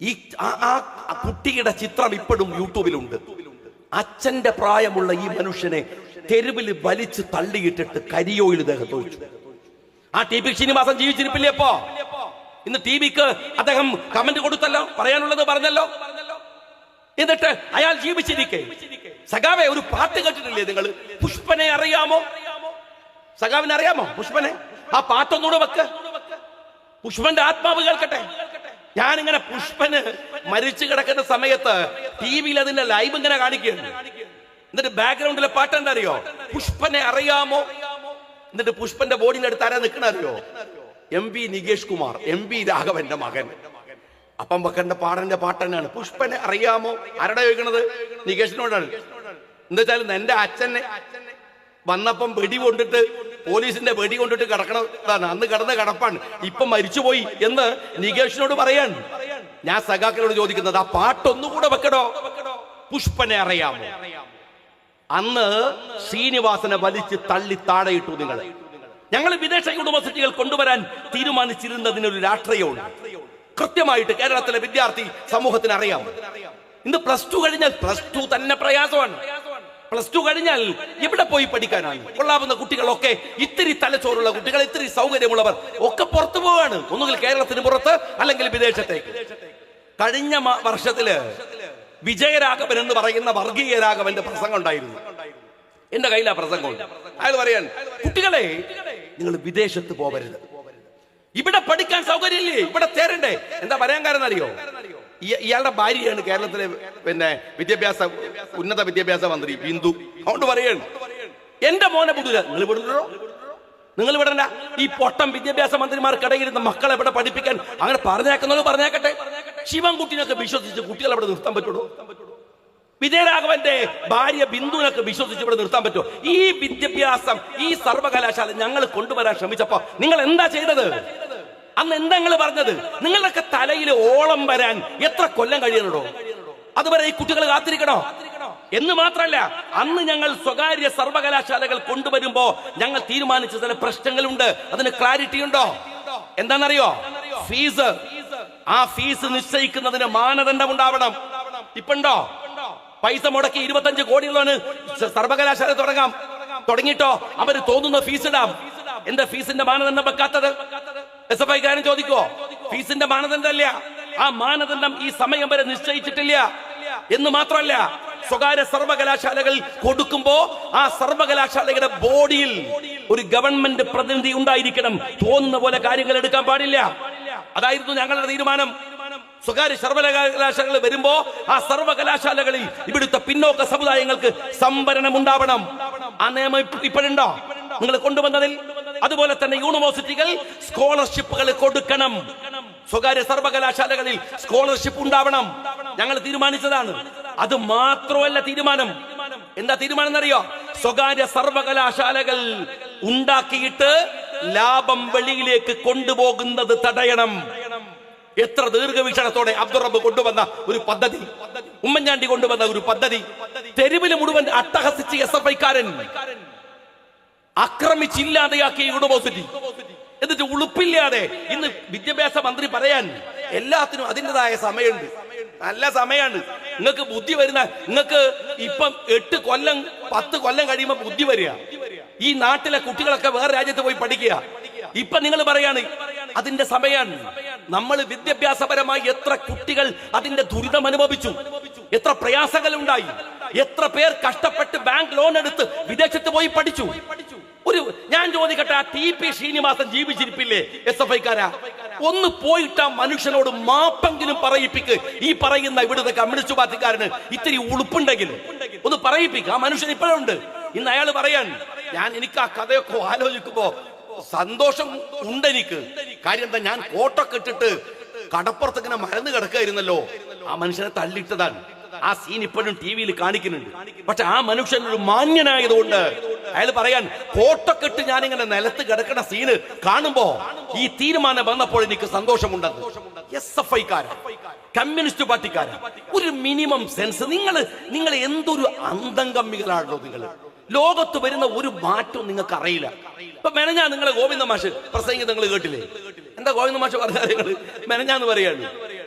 ഈ കുട്ടിയുടെ ചിത്രം ഇപ്പോഴും യൂട്യൂബിലുണ്ട്. അച്ഛന്റെ പ്രായമുള്ള ഈ മനുഷ്യനെ തെരുവിൽ വലിച്ചു തള്ളിയിട്ടിട്ട് കരിയോയിൽ ദേഹത്ത് ഒഴിച്ചു. ആ TP ശ്രീനിവാസൻ ജീവിച്ചിരിപ്പില്ലേ? അപ്പോ ഇന്ന് TVക്ക് അദ്ദേഹം കമന്റ് കൊടുത്തല്ലോ, പറയാനുള്ളത് പറഞ്ഞല്ലോ. എന്നിട്ട് അയാൾ ജീവിച്ചിരിക്കെ സഖാവെ ഒരു പാട്ട് കേട്ടിട്ടില്ലേ നിങ്ങൾ? പുഷ്പനെ അറിയാമോ? സഖാവിനെ അറിയാമോ? പുഷ്പനെ ആ പാട്ടൊന്നുകൂടെ വെക്ക്, പുഷ്പന്റെ ആത്മാവ് കേൾക്കട്ടെ. ഞാനിങ്ങനെ പുഷ്പന് മരിച്ചു കിടക്കുന്ന സമയത്ത് TVയിൽ അതിന്റെ ലൈവ് ഇങ്ങനെ കാണിക്കുകയാണ്. എന്നിട്ട് ബാക്ക്ഗ്രൗണ്ടിലെ പാട്ട് എന്താ അറിയോ? പുഷ്പനെ അറിയാമോ. എന്നിട്ട് പുഷ്പന്റെ ബോഡിന്റെ അടുത്ത് ആരാ നിൽക്കണ അറിയോ? MP നികേഷ് കുമാർ, MP രാഘവന്റെ മകൻ. അപ്പം വെക്കണ്ട പാടന്റെ പാട്ട് തന്നെയാണ്. പുഷ്പനെ അറിയാമോ? ആരുടെ ചോദിക്കണത്? നികേഷിനോടാണ്. എന്താ വെച്ചാൽ എന്റെ അച്ഛനെ വന്നപ്പം വെടി കൊണ്ടിട്ട്, പോലീസിന്റെ വെടി കൊണ്ടിട്ട് കിടക്കണതാണ്, അന്ന് കിടന്ന കിടപ്പാണ്, ഇപ്പൊ മരിച്ചുപോയി എന്ന് നികേഷിനോട് പറയാൻ. ഞാൻ സഖാക്കളോട് ചോദിക്കുന്നത്, ആ പാട്ടൊന്നുകൂടെ വെക്കടോ. പുഷ്പനെ അറിയാമോ? അന്ന് ശ്രീനിവാസനെ വലിച്ച് തള്ളി താഴെയിട്ടു നിങ്ങൾ. ഞങ്ങൾ വിദേശ യൂണിവേഴ്സിറ്റികൾ കൊണ്ടുവരാൻ തീരുമാനിച്ചിരുന്നതിനൊരു രാഷ്ട്രീയമുണ്ട്. കൃത്യമായിട്ട് കേരളത്തിലെ വിദ്യാർത്ഥി സമൂഹത്തിന് അറിയാം. ഇന്ന് +2 കഴിഞ്ഞാൽ +2 തന്നെ പ്രയാസമാണ്. +2 കഴിഞ്ഞാൽ എവിടെ പോയി പഠിക്കാനാണ്? കൊള്ളാവുന്ന കുട്ടികളൊക്കെ, ഇത്തിരി തലച്ചോറുള്ള കുട്ടികൾ, ഇത്തിരി സൗകര്യമുള്ളവർ ഒക്കെ പുറത്തു പോവാണ്. ഒന്നുകിൽ കേരളത്തിന് പുറത്ത്, അല്ലെങ്കിൽ വിദേശത്തേക്ക്. കഴിഞ്ഞ വർഷത്തില് വിജയരാഘവൻ എന്ന് പറയുന്ന വർഗീയ രാഘവന്റെ പ്രസംഗം ഉണ്ടായിരുന്നു. എന്റെ കയ്യിൽ ആ പ്രസംഗം. അയാൾ പറയാൻ, കുട്ടികളെ നിങ്ങൾ വിദേശത്ത് പോവരുത്, ഇവിടെ പഠിക്കാൻ സൗകര്യമില്ലേ, ഇവിടെ ചേരണ്ടേ. എന്താ പറയാൻ കാരണം അറിയോ? ഇയാളുടെ ഭാര്യയാണ് കേരളത്തിലെ ഉന്നത വിദ്യാഭ്യാസ മന്ത്രി ബിന്ദു. അതുകൊണ്ട് പറയാണ് എന്റെ മോനെ വിടൂല. നിങ്ങൾ വിടണ്ട. ഈ പൊട്ടം വിദ്യാഭ്യാസ മന്ത്രിമാർക്കിടയിരുന്ന മക്കളെ ഇവിടെ പഠിപ്പിക്കാൻ അങ്ങനെ പറഞ്ഞേക്കുന്നവർ പറഞ്ഞേക്കട്ടെ. ശിവൻകുട്ടിനൊക്കെ വിശ്വസിച്ച് കുട്ടികളെ ഇവിടെ നിർത്താൻ പറ്റുള്ളൂ? വിജയരാഘവന്റെ ഭാര്യ ബിന്ദുവിനൊക്കെ വിശ്വസിച്ച് ഇവിടെ നിർത്താൻ പറ്റുമോ? ഈ വിദ്യാഭ്യാസം, ഈ സർവകലാശാല ഞങ്ങൾ കൊണ്ടുവരാൻ ശ്രമിച്ചപ്പോ നിങ്ങൾ എന്താ ചെയ്തത്? അന്ന് എന്താ നിങ്ങൾ പറഞ്ഞത്? നിങ്ങളുടെയൊക്കെ തലയിൽ ഓളം വരാൻ എത്ര കൊല്ലം കഴിയണോ? അതുവരെ ഈ കുട്ടികൾ കാത്തിരിക്കണോ? എന്ന് മാത്രല്ല, അന്ന് ഞങ്ങൾ സ്വകാര്യ സർവകലാശാലകൾ കൊണ്ടുവരുമ്പോ ഞങ്ങൾ തീരുമാനിച്ച ചില പ്രശ്നങ്ങളുണ്ട്. അതിന് ക്ലാരിറ്റി ഉണ്ടോ? എന്താണെന്നറിയോ? ഫീസ്. ആ ഫീസ് നിശ്ചയിക്കുന്നതിന് മാനദണ്ഡം ഉണ്ടാവണം. ഇപ്പുണ്ടോ? പൈസ മുടക്കി 25 കോടികളാണ് സർവകലാശാല തുടങ്ങിട്ടോ അവര് തോന്നുന്ന ഫീസ് ഇടാം. എന്താ ഫീസിന്റെ മാനദണ്ഡം വെക്കാത്തത്? SFI കാരൻ ചോദിക്കോ? ഫീസിന്റെ മാനദണ്ഡമല്ല. ആ മാനദണ്ഡം ഈ സമയം വരെ നിശ്ചയിച്ചിട്ടില്ല. എന്ന് മാത്രമല്ല, സ്വകാര്യ സർവകലാശാലകൾ കൊടുക്കുമ്പോ ആ സർവകലാശാലയുടെ ബോഡിയിൽ ഒരു ഗവൺമെന്റ് പ്രതിനിധി ഉണ്ടായിരിക്കണം. തോന്നുന്ന പോലെ കാര്യങ്ങൾ എടുക്കാൻ പാടില്ല. അതായിരുന്നു ഞങ്ങളുടെ തീരുമാനം. സ്വകാര്യ സർവകലാശാലകൾ വരുമ്പോ ആ സർവകലാശാലകളിൽ ഇവിടുത്തെ പിന്നോക്ക സമുദായങ്ങൾക്ക് സംവരണം ഉണ്ടാവണം. ആ നിയമം ഇപ്പോഴുണ്ടോ നിങ്ങൾ കൊണ്ടുവന്നതിൽ? അതുപോലെ തന്നെ യൂണിവേഴ്സിറ്റികൾ സ്കോളർഷിപ്പുകൾ കൊടുക്കണം. സ്വകാര്യ സർവകലാശാലകളിൽ സ്കോളർഷിപ്പ് ഉണ്ടാവണം. ഞങ്ങൾ തീരുമാനിച്ചതാണ്. അത് മാത്രമല്ല തീരുമാനം. എന്താ തീരുമാനം എന്നറിയോ? സ്വകാര്യ സർവകലാശാലകൾ ഉണ്ടാക്കിയിട്ട് ലാഭം വെളിയിലേക്ക് കൊണ്ടുപോകുന്നത് തടയണം. എത്ര ദീർഘവീക്ഷണത്തോടെ അബ്ദുൾ റബ്ബ് കൊണ്ടുവന്ന ഒരു പദ്ധതി, ഉമ്മൻചാണ്ടി കൊണ്ടുവന്ന ഒരു പദ്ധതി, തെരുവിൽ മുഴുവൻ അട്ടഹസിച്ച് SFI കാരൻ ആക്രമിച്ചില്ലാതെയാക്കിയ യൂണിവേഴ്സിറ്റി. എന്നിട്ട് ഉളുപ്പില്ലാതെ ഇന്ന് വിദ്യാഭ്യാസ മന്ത്രി പറയാൻ എല്ലാത്തിനും അതിൻ്റെതായ സമയമുണ്ട്. നല്ല സമയമാണ്. നിങ്ങൾക്ക് ബുദ്ധി വരുന്ന, നിങ്ങൾക്ക് ഇപ്പം 8 കൊല്ലം 10 കൊല്ലം കഴിയുമ്പോൾ ബുദ്ധി വരിക. ഈ നാട്ടിലെ കുട്ടികളൊക്കെ വേറെ രാജ്യത്ത് പോയി പഠിക്കുക. ഇപ്പൊ നിങ്ങൾ പറയാണ് അതിന്റെ സമയമാണ്. നമ്മൾ വിദ്യാഭ്യാസപരമായി എത്ര കുട്ടികൾ അതിന്റെ ദുരിതം അനുഭവിച്ചു, എത്ര പ്രയാസങ്ങൾ ഉണ്ടായി, എത്ര പേർ കഷ്ടപ്പെട്ട് ബാങ്ക് ലോൺ എടുത്ത് വിദേശത്ത് പോയി പഠിച്ചു. ഞാൻ ചോദിക്കട്ടെ, ആ TP ശ്രീനിവാസൻ ജീവിച്ചിരിപ്പില്ലേ? SFI കാരാ, ഒന്ന് പോയിട്ട് ആ മനുഷ്യനോട് മാപ്പെങ്കിലും പറയിപ്പിക്ക്. ഈ പറയുന്ന ഇവിടുത്തെ കമ്മ്യൂണിസ്റ്റ് പാർട്ടിക്കാരന് ഇത്തിരി ഉളുപ്പുണ്ടെങ്കിൽ ഒന്ന് പറയിപ്പിക്കുക. ആ മനുഷ്യൻ ഇപ്പോഴുണ്ട്. ഇന്ന് അയാൾ പറയാൻ, എനിക്ക് ആ കഥയൊക്കെ ആലോചിക്കുമ്പോ സന്തോഷം ഉണ്ട് എനിക്ക്. കാര്യം എന്താ, ഞാൻ കോട്ടൊക്കെ ഇട്ടിട്ട് കടപ്പുറത്ത് ഇങ്ങനെ മരന്ന് കിടക്കായിരുന്നല്ലോ. ആ മനുഷ്യനെ തള്ളിയിട്ടതാണ്. ആ സീൻ ഇപ്പോഴും TV-യിൽ കാണിക്കുന്നുണ്ട്. പക്ഷെ ആ മനുഷ്യൻ ഒരു മാന്യനായതുകൊണ്ട് അയാൾ പറയാൻ, കോട്ടൊക്കെ ഇട്ട് ഞാനിങ്ങനെ നിലത്ത് കിടക്കുന്ന സീന് കാണുമ്പോ ഈ തീരുമാനം വന്നപ്പോൾ എനിക്ക് സന്തോഷമുണ്ടെന്ന്. SFI കാരൻ, കമ്മ്യൂണിസ്റ്റ് പാർട്ടിക്കാരൻ, ഒരു മിനിമം സെൻസ്. നിങ്ങൾ എന്തൊരു അന്തംഗമ്മികളാണല്ലോ നിങ്ങൾ. ലോകത്ത് വരുന്ന ഒരു മാറ്റവും നിങ്ങൾക്ക് അറിയില്ല. ഇപ്പൊ മെനഞ്ഞാ നിങ്ങളെ ഗോവിന്ദ മാഷ് പ്രസംഗിക്കുന്നത് നിങ്ങൾ കേട്ടില്ലേ? എന്താ ഗോവിന്ദ മാഷ് പറഞ്ഞ കാര്യങ്ങൾ മെനഞ്ഞാന്ന് പറയാണ്.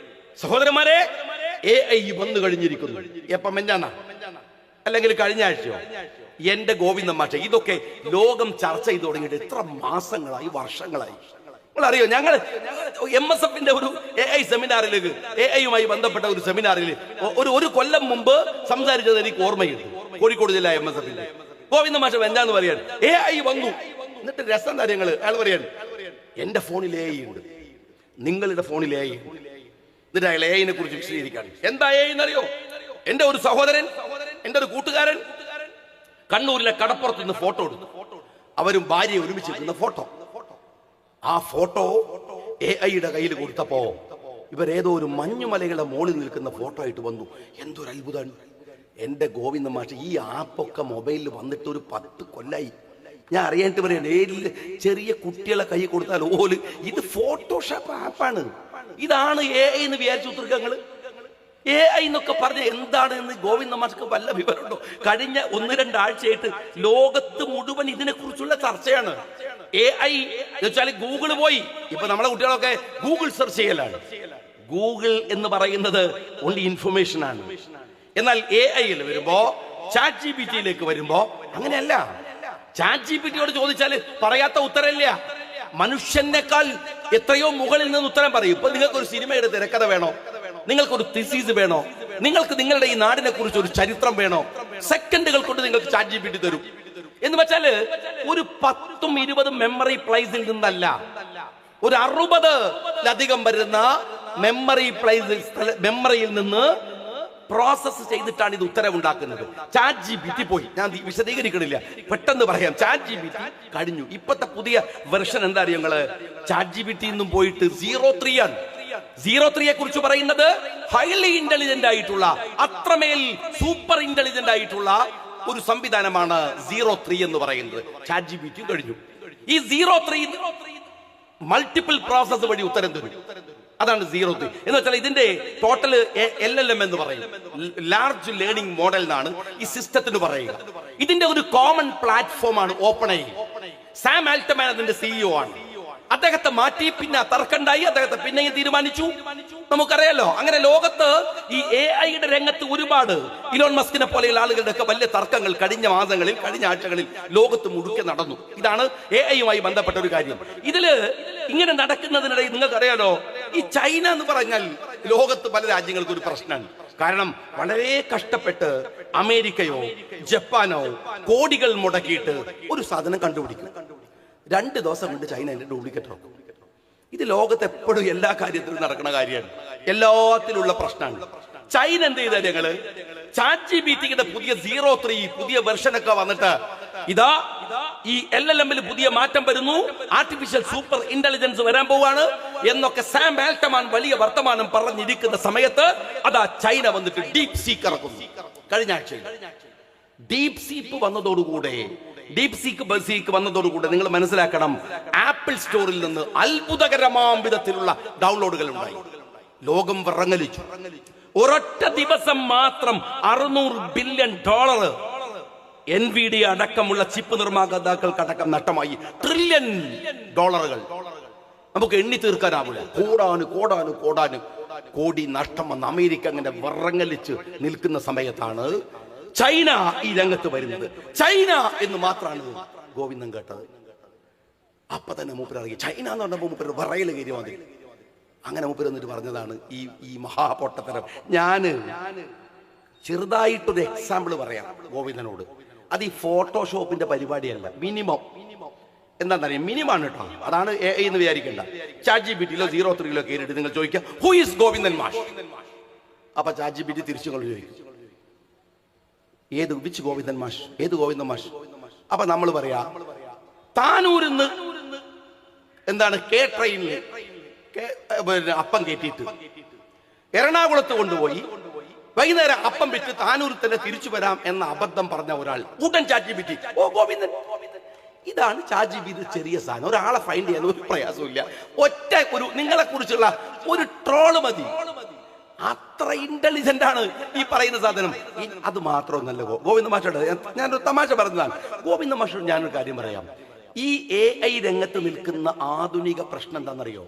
സഹോദരന്മാരെ, AI വന്നു കഴിഞ്ഞിരിക്കുന്നു. എപ്പം? മെഞ്ഞാന്നാ അല്ലെങ്കിൽ കഴിഞ്ഞ ആഴ്ചയോ? എന്റെ ഗോവിന്ദ മാഷ്, ഇതൊക്കെ ലോകം ചർച്ച ചെയ്ത് തുടങ്ങിയിട്ട് എത്ര മാസങ്ങളായി, വർഷങ്ങളായി. നിങ്ങളറിയോ, ഞങ്ങൾ MSF-ന്റെ ഒരു AI സെമിനാറിലേക്ക്, AI-യുമായി ബന്ധപ്പെട്ട ഒരു സെമിനാറിൽ ഒരു കൊല്ലം മുമ്പ് സംസാരിച്ചത് എനിക്ക് ഓർമ്മയുണ്ട്. കോഴിക്കോട് ജില്ല MSF-ന്റെ ഗോവിന്ദ മാഷ് എന്താന്ന് പറയാണ്, AI വന്നു. എന്നിട്ട് രസം കാര്യങ്ങൾ അയാൾ പറയാണ്, എന്റെ ഫോണിൽ AI ഉണ്ട്, നിങ്ങളുടെ ഫോണിൽ AI ഉണ്ട്. എന്നിട്ട് അയാൾ AI-നെ കുറിച്ച് വിശദീകരിക്കാണ്. എന്താ AI എന്നറിയോ? എന്റെ ഒരു സഹോദരൻ, എന്റെ ഒരു കൂട്ടുകാരൻ കണ്ണൂരിലെ കടപ്പുറത്ത് നിന്ന് ഫോട്ടോ എടുത്തു. അവരും ഭാര്യ ഒരുമിച്ച് നിൽക്കുന്ന ഫോട്ടോ. ആ ഫോട്ടോ AI-യുടെ കയ്യിൽ കൊടുത്തപ്പോ ഇവരേതോ ഒരു മഞ്ഞുമലകളുടെ മുകളിൽ നിൽക്കുന്ന ഫോട്ടോ ആയിട്ട് വന്നു. എന്തൊരു അത്ഭുതമാണ്. എന്റെ ഗോവിന്ദ മാഷ്, ഈ ആപ്പൊക്കെ മൊബൈലിൽ വന്നിട്ട് ഒരു 10 കൊല്ലായി. ഞാൻ അറിയാനായിട്ട് പറയാണ്, ഏതിൽ ചെറിയ കുട്ടികളെ കൈ കൊടുത്താൽ ഓല് ഇത് ഫോട്ടോഷോപ്പ് ആപ്പാണ്, ഇതാണ് AI എന്ന് വിചാരിച്ചു ഉത്തർക്കങ്ങള്. AI എന്നൊക്കെ പറഞ്ഞ എന്താണ് എന്ന് ഗോവിന്ദ മാഷ്ക്ക് വല്ല വിവരമുണ്ടോ? കഴിഞ്ഞ 1-2 ആഴ്ചയായിട്ട് ലോകത്ത് മുഴുവൻ ഇതിനെ കുറിച്ചുള്ള ചർച്ചയാണ്. AI എന്ന് വെച്ചാൽ ഗൂഗിള് പോയി. ഇപ്പൊ നമ്മളെ കുട്ടികളൊക്കെ ഗൂഗിൾ സെർച്ച് ചെയ്യലാണ്. ഗൂഗിൾ എന്ന് പറയുന്നത് ഓൺലി ഇൻഫർമേഷൻ ആണ്. എന്നാൽ AI-യിൽ വരുമ്പോ, ChatGPT-യിലേക്ക് വരുമ്പോ അങ്ങനെയല്ല. ChatGPT-യോട് ചോദിച്ചാൽ പറയാത്ത ഉത്തരമില്ല. മനുഷ്യനേക്കാൾ എത്രയോ മുകളിൽ നിന്ന് ഉത്തരം പറയും. ഇപ്പൊ നിങ്ങൾക്ക് ഒരു സിനിമയുടെ തിരക്കഥ വേണോ, നിങ്ങൾക്കൊരു തിസീസ് വേണോ, നിങ്ങൾക്ക് നിങ്ങളുടെ ഈ നാടിനെ കുറിച്ച് ഒരു ചരിത്രം വേണോ, സെക്കൻഡുകൾ കൊണ്ട് നിങ്ങൾക്ക് ChatGPT തരും. എന്ന് വെച്ചാല് ഒരു 10-20 മെമ്മറി പ്ലേസിൽ നിന്നല്ല, ഒരു 60-ലധികം വരുന്ന മെമ്മറിയിൽ നിന്ന് പ്രോസസ് ചെയ്തിട്ടാണ് ഇത് ഉത്തരവുണ്ടാക്കുന്നത്. ചാറ്റ് GPT പോയി, ഞാൻ വിശദീകരിക്കണില്ല, പെട്ടെന്ന് പറയാം. ചാറ്റ് GPT കഴിഞ്ഞു. ഇപ്പത്തെ പുതിയ വെർഷൻ എന്താ അറിയോ നിങ്ങള്? ചാറ്റ് GPT നിന്നും പോയിട്ട് 03 ആണ്. 03യെ കുറിച്ച് പറയുന്നത് ഹൈലി ഇന്റലിജന്റ് ആയിട്ടുള്ള, അത്രമേൽ സൂപ്പർ ഇന്റലിജന്റ് ആയിട്ടുള്ള ഒരു സംവിധാനമാണ് 03 എന്ന് പറയുന്നത്. ചാറ്റ് GPT കഴിഞ്ഞു. ഈ 03 മൾട്ടിപ്പിൾ പ്രോസസ് വഴി ഉത്തരം തരും. അതാണ് 03 എന്ന് വെച്ചാൽ ഇതിന്റെ ടോട്ടൽ LLM എന്ന് പറയും, ലാർജ് ലേണിംഗ് മോഡൽ എന്നാണ് ഈ സിസ്റ്റത്തിന് പറയുക. ഇതിന്റെ ഒരു കോമൺ പ്ലാറ്റ്ഫോം ആണ് OpenAI. സാം ആൽട്മാൻ അതിന്റെ CEO ആണ്. അദ്ദേഹത്തെ മാറ്റി, പിന്നെ തർക്കണ്ടായി, അദ്ദേഹത്തെ പിന്നെയും തീരുമാനിച്ചു. നമുക്കറിയാലോ, അങ്ങനെ ലോകത്ത് ഈ AI-യുടെ രംഗത്ത് ഒരുപാട് ഇലോൺ മസ്കിനെ പോലെയുള്ള ആളുകളുടെ ഒക്കെ വലിയ തർക്കങ്ങൾ കഴിഞ്ഞ മാസങ്ങളിൽ, കഴിഞ്ഞ ആഴ്ചകളിൽ ലോകത്ത് മുഴുക്കെ നടന്നു. ഇതാണ് AI-യുമായി ബന്ധപ്പെട്ട ഒരു കാര്യം. ഇതില് ഇങ്ങനെ നടക്കുന്നതിനിടയിൽ നിങ്ങൾക്കറിയാലോ, ഈ ചൈന എന്ന് പറഞ്ഞാൽ ലോകത്ത് പല രാജ്യങ്ങൾക്കും ഒരു പ്രശ്നമാണ്. കാരണം വളരെ കഷ്ടപ്പെട്ട് അമേരിക്കയോ ജപ്പാനോ കോടികൾ മുടക്കിയിട്ട് ഒരു സാധനം കണ്ടുപിടിക്കും. 2 ദിവസം കൊണ്ട് ചൈന അതിന്റെ ഡ്യൂപ്ലിക്കേറ്റ് ഇറക്കും. ഇത് ലോകത്ത് എപ്പോഴും എല്ലാ കാര്യത്തിലും നടക്കുന്ന കാര്യമാണ്, എല്ലാത്തിലുള്ള പ്രശ്നമാണ്. ചൈന എന്ത് ചെയ്ത ഞങ്ങള് ചാറ്റ് GPTയുടെ പുതിയ 03 പുതിയ വെർഷനൊക്കെ വന്നിട്ട് ഇതാ ഈ LLM-ൽ പുതിയ മാറ്റം വരുന്നു, ആർട്ടിഫിഷ്യൽ സൂപ്പർ ഇന്റലിജൻസ് വരാൻ പോവാണ് എന്നൊക്കെ സാം ആൽട്മാൻ വലിയ വർത്തമാനം പറഞ്ഞിരിക്കുന്ന സമയത്ത് അതാ ചൈന വന്നിട്ട് ഡീപ് സീക്ക് ഇറക്കുന്നു. കഴിഞ്ഞ ആഴ്ചയിൽ ഡീപ് സീക്ക് വന്നതോടുകൂടെ നിങ്ങൾ മനസ്സിലാക്കണം, ആപ്പിൾ സ്റ്റോറിൽ നിന്ന് അത്ഭുതകരമാം വിധത്തിലുള്ള ഡൗൺലോഡുകൾ ഉണ്ടായി. ലോകം വിറങ്ങലിച്ചു. ഒരൊറ്റ ദിവസം മാത്രം $600 ബില്യൺ NVIDIA അടക്കമുള്ള ചിപ്പ് നിർമ്മാതാക്കൾക്കടക്കം നഷ്ടമായി. $1 ട്രില്യൺ. നമുക്ക് എണ്ണി തീർക്കാനാവില്ല. കോടി നഷ്ടം വന്ന് അമേരിക്ക അങ്ങനെ വിറങ്ങലിച്ച് നിൽക്കുന്ന സമയത്താണ് ചൈന ഈ രംഗത്ത് വരുന്നത്. ചൈന എന്ന് മാത്രമാണ് ഗോവിന്ദൻ കേട്ടത്. അപ്പൊ തന്നെ മൂപ്പർ ഇറങ്ങി. ചൈന എന്ന് പറഞ്ഞപ്പോൾ മൂപ്പർ വിറയിൽ കയറി വന്നു. അങ്ങനെ മൂപ്പർ എന്നിട്ട് പറഞ്ഞതാണ് ഈ മഹാപൊട്ടത്തരം. ഞാന് ചെറുതായിട്ടൊരു എക്സാമ്പിൾ പറയാം ഗോവിന്ദനോട്. അത് ഈ ഫോട്ടോഷോപ്പിന്റെ പരിപാടിയല്ല, മിനിമം എന്താണെന്നറിയാം, മിനിമാണ് കേട്ടോ. അതാണ് AI എന്ന് വിചാരിക്കേണ്ട. ചാറ്റ് GPTയിലോ 03-ലോ കയറിയിട്ട് നിങ്ങൾ ചോദിക്കുക ഹു ഈസ് ഗോവിന്ദൻ മാഷ്. അപ്പൊ ചാറ്റ് GPT തിരിച്ചു കൊണ്ട് ചോദിക്കും ഏത് ഗോവിന്ദൻ മാഷ്. അപ്പൊ നമ്മൾ പറയാ താനൂരിന്ന് എന്താണ് ട്രെയിനിൽ അപ്പം കയറ്റിയിട്ട് എറണാകുളത്ത് കൊണ്ടുപോയി വൈകുന്നേരം അപ്പം വിറ്റ് താനൂരിൽ തന്നെ തിരിച്ചു വരാം എന്ന അബദ്ധം പറഞ്ഞ ഒരാൾ ഉടൻ ചാറ്റ് GPT ഓ ഗോവിന്ദൻ. ഇതാണ് ചാറ്റ് GPT ചെറിയ സാധനം. ഒരാളെ ഫൈൻഡ് ചെയ്യാൻ ഒരു പ്രയാസമില്ല. ഒറ്റ ഒരു നിങ്ങളെ കുറിച്ചുള്ള ഒരു ട്രോള് മതി. അത്ര ഇന്റലിജന്റ് ആണ് ഈ പറയുന്ന സാധനം. അത് മാത്രമൊന്നല്ല ഗോവിന്ദ മാഷോട് ഞാനൊരു തമാശ പറഞ്ഞതാണ്. ഗോവിന്ദ മാഷോട് ഞാനൊരു കാര്യം പറയാം. ഈ AI രംഗത്ത് നിൽക്കുന്ന ആധുനിക പ്രശ്നം എന്താണെന്നറിയോ?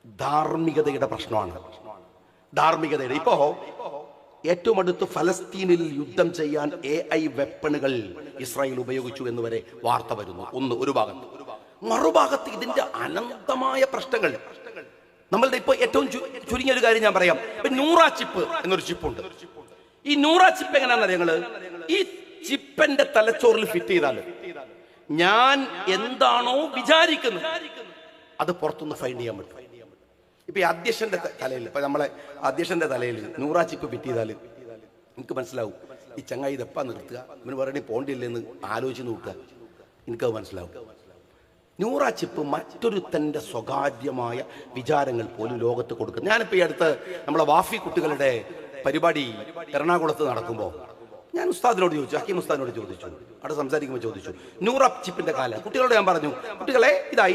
ധാർമ്മികതയുടെ പ്രശ്നമാണ്. ഇപ്പോ ഏറ്റവും അടുത്ത് ഫലസ്തീനിൽ യുദ്ധം ചെയ്യാൻ AI വെപ്പണുകൾ ഇസ്രായേൽ ഉപയോഗിച്ചു എന്ന് വരെ വാർത്ത വരുന്നു. ഒരു ഭാഗത്ത്. മറുഭാഗത്ത് ഇതിന്റെ അനന്തമായ പ്രശ്നങ്ങൾ. നമ്മളുടെ ഇപ്പൊ ഏറ്റവും ചുരുങ്ങിയ ഒരു കാര്യം ഞാൻ പറയാം. ന്യൂറ ചിപ്പ് എന്നൊരു ചിപ്പുണ്ട്. ഈ ന്യൂറ ചിപ്പ് എങ്ങനെയാണെന്ന് ഞങ്ങള് ഈ ചിപ്പിന്റെ തലച്ചോറിൽ ഫിറ്റ് ചെയ്താൽ ഞാൻ എന്താണോ വിചാരിക്കുന്നത് അത് പുറത്തുനിന്ന് ഫൈൻഡ് ചെയ്യാൻ പറ്റും. ഇപ്പൊ ഈ അധ്യക്ഷന്റെ തലയിൽ, ഇപ്പൊ നമ്മളെ അധ്യക്ഷന്റെ തലയിൽ ന്യൂറ ചിപ്പ് ഫിറ്റ് ചെയ്താൽ എനിക്ക് മനസ്സിലാവും ഈ ചങ്ങായി ഇതെപ്പാ നിർത്തുക, ഇവന് പറയണേ പോണ്ടില്ലെന്ന് ആലോചിച്ച് നോക്കുക. എനിക്കത് മനസ്സിലാവും. ന്യൂറ ചിപ്പ് മറ്റൊരുത്തൻ്റെ സ്വകാര്യമായ വിചാരങ്ങൾ പോലും ലോകത്ത് കൊടുക്കും. ഞാനിപ്പോൾ ഈ അടുത്ത് നമ്മളെ വാഫി കുട്ടികളുടെ പരിപാടി എറണാകുളത്ത് നടക്കുമ്പോൾ ഞാൻ ഉസ്താദിനോട് ചോദിച്ചു, ഹക്കീം ഉസ്താദിനോട് ചോദിച്ചു, അവിടെ സംസാരിക്കുമ്പോൾ ചോദിച്ചു ന്യൂറ ചിപ്പിന്റെ കാലം. കുട്ടികളോട് ഞാൻ പറഞ്ഞു, കുട്ടികളെ ഇതാ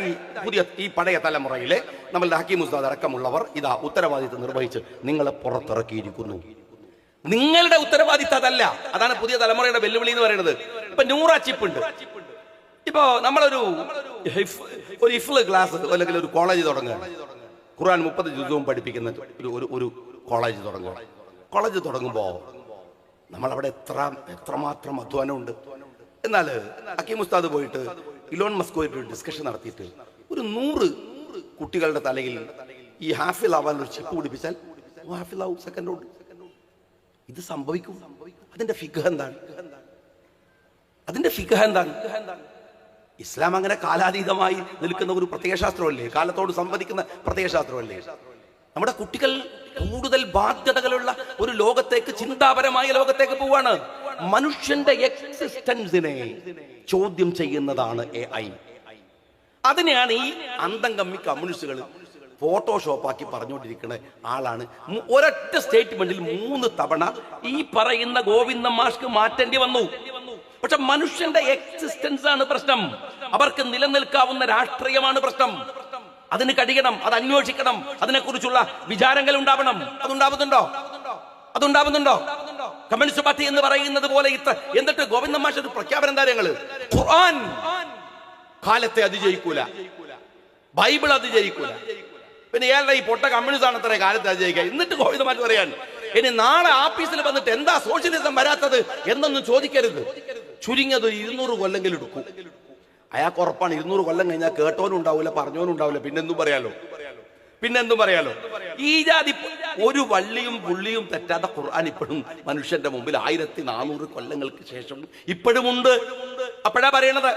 ഈ പഴയ തലമുറയിലെ നമ്മളുടെ ഹക്കീം ഉസ്താദ് അടക്കമുള്ളവർ ഇതാ ഉത്തരവാദിത്തം നിർവഹിച്ച് നിങ്ങളെ പുറത്തിറക്കിയിരിക്കുന്നു. നിങ്ങളുടെ ഉത്തരവാദിത്തം അതല്ല. അതാണ് പുതിയ തലമുറയുടെ വെല്ലുവിളി എന്ന് പറയുന്നത്. ഇപ്പൊ ന്യൂറ ചിപ്പ് ഉണ്ട്. ഇപ്പോ നമ്മളൊരു ഇഫ്ല് ക്ലാസ് അല്ലെങ്കിൽ ഒരു കോളേജ് തുടങ്ങുക, ഖുർആൻ 30 ജുസും പഠിപ്പിക്കുന്ന ഒരു കോളേജ് തുടങ്ങുക. കോളേജ് തുടങ്ങുമ്പോൾ നമ്മളവിടെ എത്രമാത്രം അധ്വാനമുണ്ട്. എന്നാൽ ഹക്കീം ഉസ്താദ് പോയിട്ട് ഇലോൺ മസ്കുമായിട്ട് ഒരു ഡിസ്കഷൻ നടത്തിയിട്ട് ഒരു 100 കുട്ടികളുടെ തലയിൽ ഈ ഹാഫിൽ ആവാൻ ഒരു ചിപ്പ് പിടിപ്പിച്ചാൽ ഹാഫിൽ ആവും സെക്കൻഡ് കൊണ്ട്. ഇത് സംഭവിക്കും. അതിന്റെ ഫിഖ് എന്താണ്? ഇസ്ലാം അങ്ങനെ കാലാതീതമായി നിൽക്കുന്ന ഒരു പ്രത്യയശാസ്ത്രമല്ലേ? കാലത്തോട് സംവദിക്കുന്ന പ്രത്യയശാസ്ത്രമല്ലേ? നമ്മുടെ കുട്ടികൾ കൂടുതൽ ബാധ്യതകളുള്ള ഒരു ലോകത്തേക്ക്, ചിന്താപരമായ ലോകത്തേക്ക് പോവാണ്. മനുഷ്യന്റെ എക്സിസ്റ്റൻസിനെ ചോദ്യം ചെയ്യുന്നതാണ് AI. അതിനെയാണ് ഈ അന്തംകമ്മി കമ്മ്യൂണിസ്റ്റുകൾ ഫോട്ടോഷോപ്പാക്കി പറഞ്ഞുകൊണ്ടിരിക്കുന്ന ആളാണ്. ഒരൊറ്റ സ്റ്റേറ്റ്മെന്റിൽ 3 തവണ ഈ പറയുന്ന ഗോവിന്ദ മാഷ്ക്ക് മാറ്റേണ്ടി വന്നു. പക്ഷെ മനുഷ്യന്റെ എക്സിസ്റ്റൻസ് ആണ് പ്രശ്നം. അവർക്ക് നിലനിൽക്കാവുന്ന രാഷ്ട്രീയമാണ് പ്രശ്നം. അതിന് കഴിയണം, അത് അന്വേഷിക്കണം, അതിനെക്കുറിച്ചുള്ള വിചാരങ്ങൾ ഉണ്ടാവണം. അതുണ്ടാവുന്നുണ്ടോ? കമ്മ്യൂണിസ്റ്റ് പാർട്ടി എന്ന് പറയുന്നത് പോലെ എന്നിട്ട് ഗോവിന്ദ മാഷ് ഒരു പ്രഖ്യാപനം കാര്യങ്ങള്, ഖുർആൻ കാലത്തെ അതിജയിക്കൂല, ബൈബിൾ അതിജയിക്കൂല. പിന്നെ ഇയാളുടെ ഈ പൊട്ട കമ്മ്യൂണിസ്റ്റ് ആണ് അത്ര കാലത്തെ അതിജയിക്കുക. എന്നിട്ട് ഗോവിന്ദ മാഷ് പറയാൻ, ഇനി നാളെ ആഫീസിൽ വന്നിട്ട് എന്താ സോഷ്യലിസം വരാത്തത് എന്നൊന്നും ചോദിക്കരുത്. ചുരുങ്ങിയത് 200 കൊല്ലെങ്കിലും എടുക്കും. അയാൾക്ക് ഉറപ്പാണ് 200 കൊല്ലം കഴിഞ്ഞാൽ കേട്ടോനും ഉണ്ടാവില്ല, പറഞ്ഞോനും ഉണ്ടാവില്ല. പിന്നെന്തും പറയാലോ. ഈ ജാതി ഒരു വള്ളിയും പുള്ളിയും തെറ്റാത്ത ഖുർആൻ ഇപ്പോഴും മനുഷ്യന്റെ മുമ്പിൽ 1400 കൊല്ലങ്ങൾക്ക് ശേഷം ഇപ്പോഴും ഉണ്ട്. അപ്പോഴാ പറയണത്,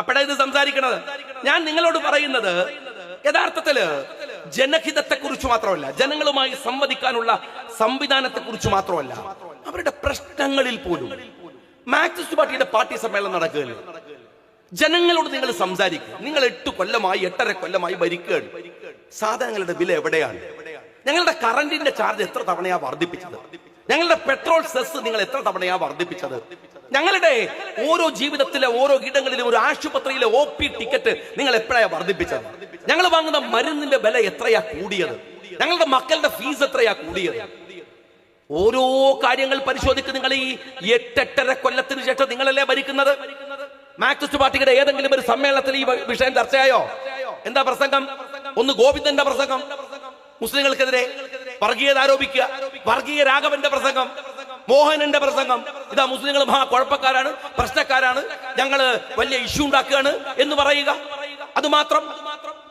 അപ്പോഴാ ഇത് സംസാരിക്കണത്. ഞാൻ നിങ്ങളോട് പറയുന്നത് യഥാർത്ഥത്തില് ജനഹിതത്തെ കുറിച്ച് മാത്രമല്ല, ജനങ്ങളുമായി സംവദിക്കാനുള്ള സംവിധാനത്തെ കുറിച്ച് മാത്രമല്ല, അവരുടെ പ്രശ്നങ്ങളിൽ പോലും. മാർക്സിസ്റ്റ് പാർട്ടിയുടെ പാർട്ടി സമ്മേളനം നടക്കുകയല്ലേ, ജനങ്ങളോട് നിങ്ങൾ സംസാരിക്കുക. നിങ്ങൾ 8 കൊല്ലമായി 8.5 കൊല്ലമായി ഭരിക്കുകയാണ്. സാധനങ്ങളുടെ വില എവിടെയാണ്? ഞങ്ങളുടെ കറന്റിന്റെ ചാർജ് എത്ര തവണയാ വർദ്ധിപ്പിച്ചത്? ഞങ്ങളുടെ പെട്രോൾ സെസ് നിങ്ങൾ എത്ര തവണയാ വർദ്ധിപ്പിച്ചത്? ഞങ്ങളുടെ ഓരോ ജീവിതത്തിലെ ഓരോ ഇടങ്ങളിലും ഒരു ആശുപത്രിയിലെ OP ടിക്കറ്റ് നിങ്ങൾ എപ്പോഴാ വർദ്ധിപ്പിച്ചത്? ഞങ്ങൾ വാങ്ങുന്ന മരുന്നിന്റെ വില എത്രയാ കൂടിയത്? ഞങ്ങളുടെ മക്കളുടെ ഫീസ് എത്രയാ കൂടിയത്? ഓരോ കാര്യങ്ങൾ പരിശോധിച്ച് നിങ്ങൾ ഈ 8.5 കൊല്ലത്തിന് ശേഷം നിങ്ങളല്ലേ ഭരിക്കുന്നത്. മാർക്സിസ്റ്റ് പാർട്ടിയുടെ ഏതെങ്കിലും ഒരു സമ്മേളനത്തിൽ ഈ വിഷയം ചർച്ചയായോ? എന്താ പ്രസംഗം? ഒന്ന് ഗോവിന്ദന്റെ പ്രസംഗം, മുസ്ലിങ്ങൾക്കെതിരെ വർഗീയത ആരോപിക്കുക. വർഗീയ രാഘവന്റെ പ്രസംഗം, മോഹനന്റെ പ്രസംഗം, ഇതാ മുസ്ലിങ്ങൾ മഹാ കുഴപ്പക്കാരാണ്, പ്രശ്നക്കാരാണ്, ഞങ്ങള് വലിയ ഇഷ്യൂ ഉണ്ടാക്കുകയാണ് എന്ന് പറയുക. അത് മാത്രം.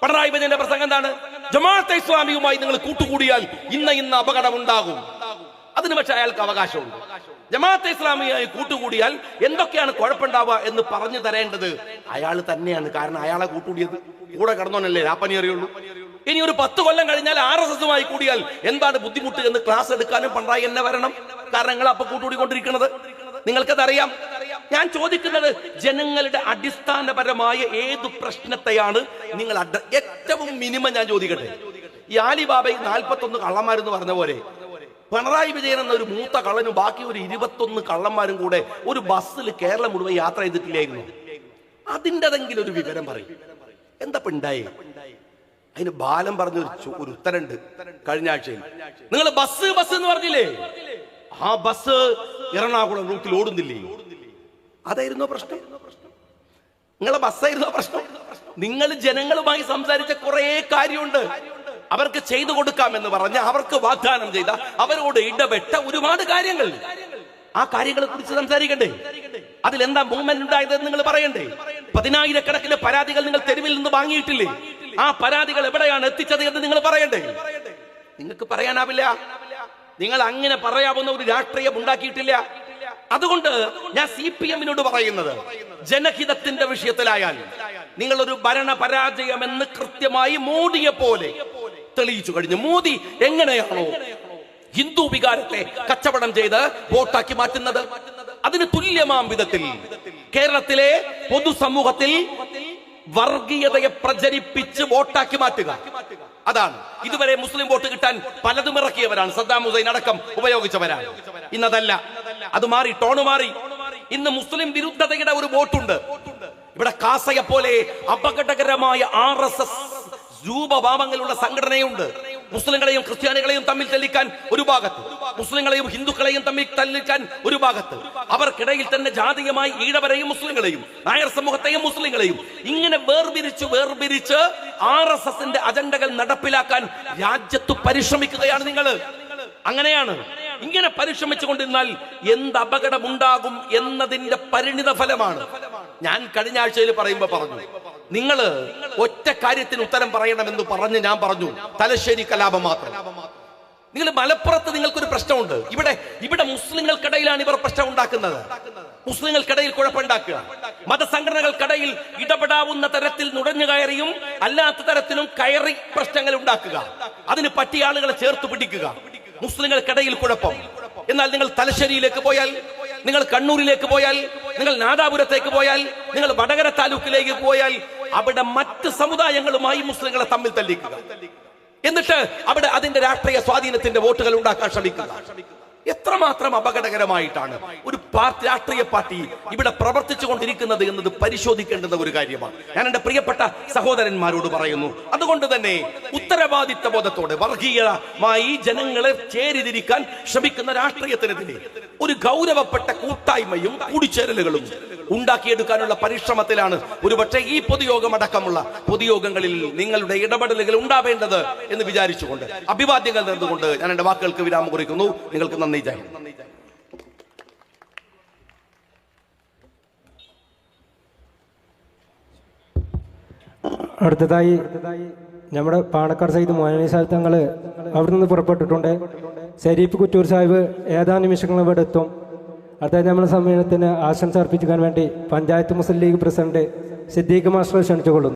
പിണറായി വിജയന്റെ പ്രസംഗം എന്താണ്? ജമാഅത്തെ ഇസ്ലാമിയുമായി നിങ്ങൾ കൂട്ടുകൂടിയാൽ ഇന്ന അപകടം ഉണ്ടാകും. അതിന് പക്ഷെ അയാൾക്ക് അവകാശമുണ്ട്. ജമാഅത്തെ ഇസ്ലാമിയായി കൂട്ടുകൂടിയാൽ എന്തൊക്കെയാണ് കുഴപ്പമുണ്ടാവുക എന്ന് പറഞ്ഞു തരേണ്ടത് അയാൾ തന്നെയാണ്. കാരണം അയാളെ കൂട്ടുകൂടിയത് കൂടെ കടന്നോനല്ലേ രാപ്പനി അറിയുള്ളൂ. ഇനി ഒരു 10 കൊല്ലം കഴിഞ്ഞാൽ RSSുമായി കൂടിയാൽ എന്താണ് ബുദ്ധിമുട്ട് എന്ന് ക്ലാസ് എടുക്കാനും പിണറായി തന്നെ വരണം. കാരണം നിങ്ങൾ അപ്പൊ കൂട്ടുകൂടിക്കൊണ്ടിരിക്കുന്നത് നിങ്ങൾക്കതറിയാം. ഞാൻ ചോദിക്കുന്നത്, ജനങ്ങളുടെ അടിസ്ഥാനപരമായ ഏത് പ്രശ്നത്തെയാണ് നിങ്ങൾ ഏറ്റവും മിനിമം ഞാൻ ചോദിക്കട്ടെ. ഈ ആലിബാബയിൽ 41 കള്ളന്മാരെന്ന് പറഞ്ഞ പോലെ പിണറായി വിജയൻ എന്ന ഒരു മൂത്ത കള്ളനും ബാക്കി ഒരു 21 കള്ളന്മാരും കൂടെ ഒരു ബസ്സിൽ കേരളം മുഴുവൻ യാത്ര ചെയ്തിട്ടില്ലായിരുന്നു. അതിൻ്റെതെങ്കിലും ഒരു വിവരം പറയും. എന്താ ഉണ്ടായി? അതിന് ബാലൻ പറഞ്ഞൊരു ഉത്തരണ്ട് കഴിഞ്ഞ ആഴ്ചയിൽ. നിങ്ങൾ ബസ് എന്ന് പറഞ്ഞില്ലേ, ആ ബസ് എറണാകുളം റൂട്ടിൽ ഓടുന്നില്ലേ? അതായിരുന്നോ പ്രശ്നം? നിങ്ങളെ ബസ്സായിരുന്നോ പ്രശ്നം? നിങ്ങൾ ജനങ്ങളുമായി സംസാരിച്ച കുറെ കാര്യമുണ്ട്. അവർക്ക് ചെയ്തു കൊടുക്കാമെന്ന് പറഞ്ഞ് അവർക്ക് വാഗ്ദാനം ചെയ്ത, അവരോട് ഇടപെട്ട ഒരുപാട് കാര്യങ്ങൾ. ആ കാര്യങ്ങളെ കുറിച്ച് സംസാരിക്കണ്ടേ? അതിലെന്താ മൂവ്മെന്റ് ഉണ്ടായതെന്ന് നിങ്ങൾ പറയണ്ടേ? 10,000-കണക്കിന് പരാതികൾ നിങ്ങൾ തെരുവിൽ നിന്ന് വാങ്ങിയിട്ടില്ലേ? ആ പരാതികൾ എവിടെയാണ് എത്തിച്ചത് എന്ന് നിങ്ങൾ പറയണ്ടേ? നിങ്ങൾക്ക് പറയാനാവില്ല. നിങ്ങൾ അങ്ങനെ പറയാവുന്ന ഒരു രാഷ്ട്രീയം ഉണ്ടാക്കിയിട്ടില്ല. അതുകൊണ്ട് ഞാൻ CPM-നോട് പറയുന്നത്, ജനഹിതത്തിന്റെ വിഷയത്തിലായാൽ നിങ്ങളൊരു ഭരണ പരാജയം എന്ന് കൃത്യമായി മോദിയെ പോലെ തെളിയിച്ചു കഴിഞ്ഞു. മോദി എങ്ങനെയാണോ ഹിന്ദു വികാരത്തെ കച്ചവടം ചെയ്ത് വോട്ടാക്കി മാറ്റുന്നത്, അതിന് തുല്യമാം വിധത്തിൽ കേരളത്തിലെ പൊതുസമൂഹത്തിൽ വർഗീയതയെ പ്രചരിപ്പിച്ച് വോട്ടാക്കി മാറ്റുക. അതാണ് ഇതുവരെ മുസ്ലിം വോട്ട് കിട്ടാൻ പലതും ഇറക്കിയവരാണ്. സദ്ദാം ഹുസൈൻ അടക്കം ഉപയോഗിച്ചവരാണ്. ഇന്നതല്ല, അത് മാറി, ടോണ് മാറി. ഇന്ന് മുസ്ലിം വിരുദ്ധതയുടെ ഒരു വോട്ടുണ്ട്. ഇവിടെ കാസയെ പോലെ അപകടകരമായ RSS രൂപഭാവങ്ങളുള്ള സംഘടനയുണ്ട്. മുസ്ലിങ്ങളെയും ക്രിസ്ത്യാനികളെയും തമ്മിൽ തല്ലിക്കാൻ ഒരു ഭാഗത്ത്, മുസ്ലിങ്ങളെയും ഹിന്ദുക്കളെയും തമ്മിൽ തല്ലിക്കാൻ ഒരു ഭാഗത്ത്, അവർക്കിടയിൽ തന്നെ ജാതീയമായി ഈഴവരെയും മുസ്ലിങ്ങളെയും നായർ സമൂഹത്തെയും മുസ്ലിങ്ങളെയും ഇങ്ങനെ വേർപിരിച്ച് RSSന്റെ അജണ്ടകൾ നടപ്പിലാക്കാൻ രാജ്യത്ത് പരിശ്രമിക്കുകയാണ് നിങ്ങൾ. അങ്ങനെയാണ്. ഇങ്ങനെ പരിശ്രമിച്ചുകൊണ്ടിരുന്നാൽ എന്ത് അപകടമുണ്ടാകും എന്നതിന്റെ പരിണിത ഫലമാണ്. ഞാൻ കഴിഞ്ഞ ആഴ്ചയിൽ പറഞ്ഞു, നിങ്ങൾ ഒറ്റ കാര്യത്തിന് ഉത്തരം പറയണമെന്ന് പറഞ്ഞ് ഞാൻ പറഞ്ഞു, തലശ്ശേരി കലാപം മാത്രം. നിങ്ങൾ മലപ്പുറത്ത് നിങ്ങൾക്കൊരു പ്രശ്നമുണ്ട്. ഇവിടെ മുസ്ലിങ്ങൾക്കിടയിലാണ് ഇവർ പ്രശ്നം ഉണ്ടാക്കുന്നത്. മുസ്ലിങ്ങൾക്കിടയിൽ കുഴപ്പമുണ്ടാക്കുക, മതസംഘടനകൾക്കിടയിൽ ഇടപെടാവുന്ന തരത്തിൽ നുഴഞ്ഞു കയറിയും അല്ലാത്ത തരത്തിലും കയറി പ്രശ്നങ്ങൾ ഉണ്ടാക്കുക, അതിന് പറ്റിയ ആളുകളെ ചേർത്ത് പിടിക്കുക, മുസ്ലിങ്ങൾക്കിടയിൽ കുഴപ്പം. എന്നാൽ നിങ്ങൾ തലശ്ശേരിയിലേക്ക് പോയാൽ, നിങ്ങൾ കണ്ണൂരിലേക്ക് പോയാൽ, നിങ്ങൾ നാദാപുരത്തേക്ക് പോയാൽ, നിങ്ങൾ വടകര താലൂക്കിലേക്ക് പോയാൽ, അവിടെ മറ്റ് സമുദായങ്ങളുമായി മുസ്ലിങ്ങളെ തമ്മിൽ തല്ലിക്കുക, എന്നിട്ട് അവിടെ അതിന്റെ രാഷ്ട്രീയ സ്വാധീനത്തിന്റെ വോട്ടുകൾ ഉണ്ടാക്കാൻ ശ്രമിക്കുക. എത്രമാത്രം അപകടകരമായിട്ടാണ് ഒരു രാഷ്ട്രീയ പാർട്ടി ഇവിടെ പ്രവർത്തിച്ചു കൊണ്ടിരിക്കുന്നത് എന്നത് പരിശോധിക്കേണ്ടുന്ന ഒരു കാര്യമാണ്. ഞാൻ എന്റെ പ്രിയപ്പെട്ട സഹോദരന്മാരോട് പറയുന്നു, അതുകൊണ്ട് തന്നെ ഉത്തരവാദിത്ത ബോധത്തോടെ വർഗീയമായി ജനങ്ങളെ ചേരിതിരിക്കാൻ ശ്രമിക്കുന്ന രാഷ്ട്രീയത്തിനെതിരെ ഒരു ഗൗരവപ്പെട്ട കൂട്ടായ്മയും കൂടിച്ചേരലുകളും ഉണ്ടാക്കിയെടുക്കാനുള്ള പരിശ്രമത്തിലാണ് ഒരുപക്ഷെ ഈ പൊതുയോഗം അടക്കമുള്ള പൊതുയോഗങ്ങളിൽ നിങ്ങളുടെ ഇടപെടലുകൾ ഉണ്ടാവേണ്ടത് എന്ന് വിചാരിച്ചുകൊണ്ട് അഭിവാദ്യങ്ങൾ നേർന്നുകൊണ്ട് ഞാൻ എന്റെ വാക്കുകൾക്ക് വിരാമം കുറിക്കുന്നു. നിങ്ങൾക്ക് നന്ദി. ജയ്. അടുത്തതായി നമ്മുടെ പാണക്കാട് സയ്യിദ് മൗലവി സാഹിബ് തങ്ങൾ അവിടെ നിന്ന് പുറപ്പെട്ടിട്ടുണ്ട്. ശരീഫ് കുറ്റൂർ സാഹിബ് ഏതാനും നിമിഷങ്ങൾ ഇവിടെ എത്തും. അടുത്തതായി നമ്മുടെ സമ്മേളനത്തിന് ആശംസ അർപ്പിക്കാൻ വേണ്ടി പഞ്ചായത്ത് മുസ്ലിം ലീഗ് പ്രസിഡന്റ് സിദ്ദീഖ് മാസ്റ്റർ ക്ഷണിച്ചുകൊള്ളുന്നു.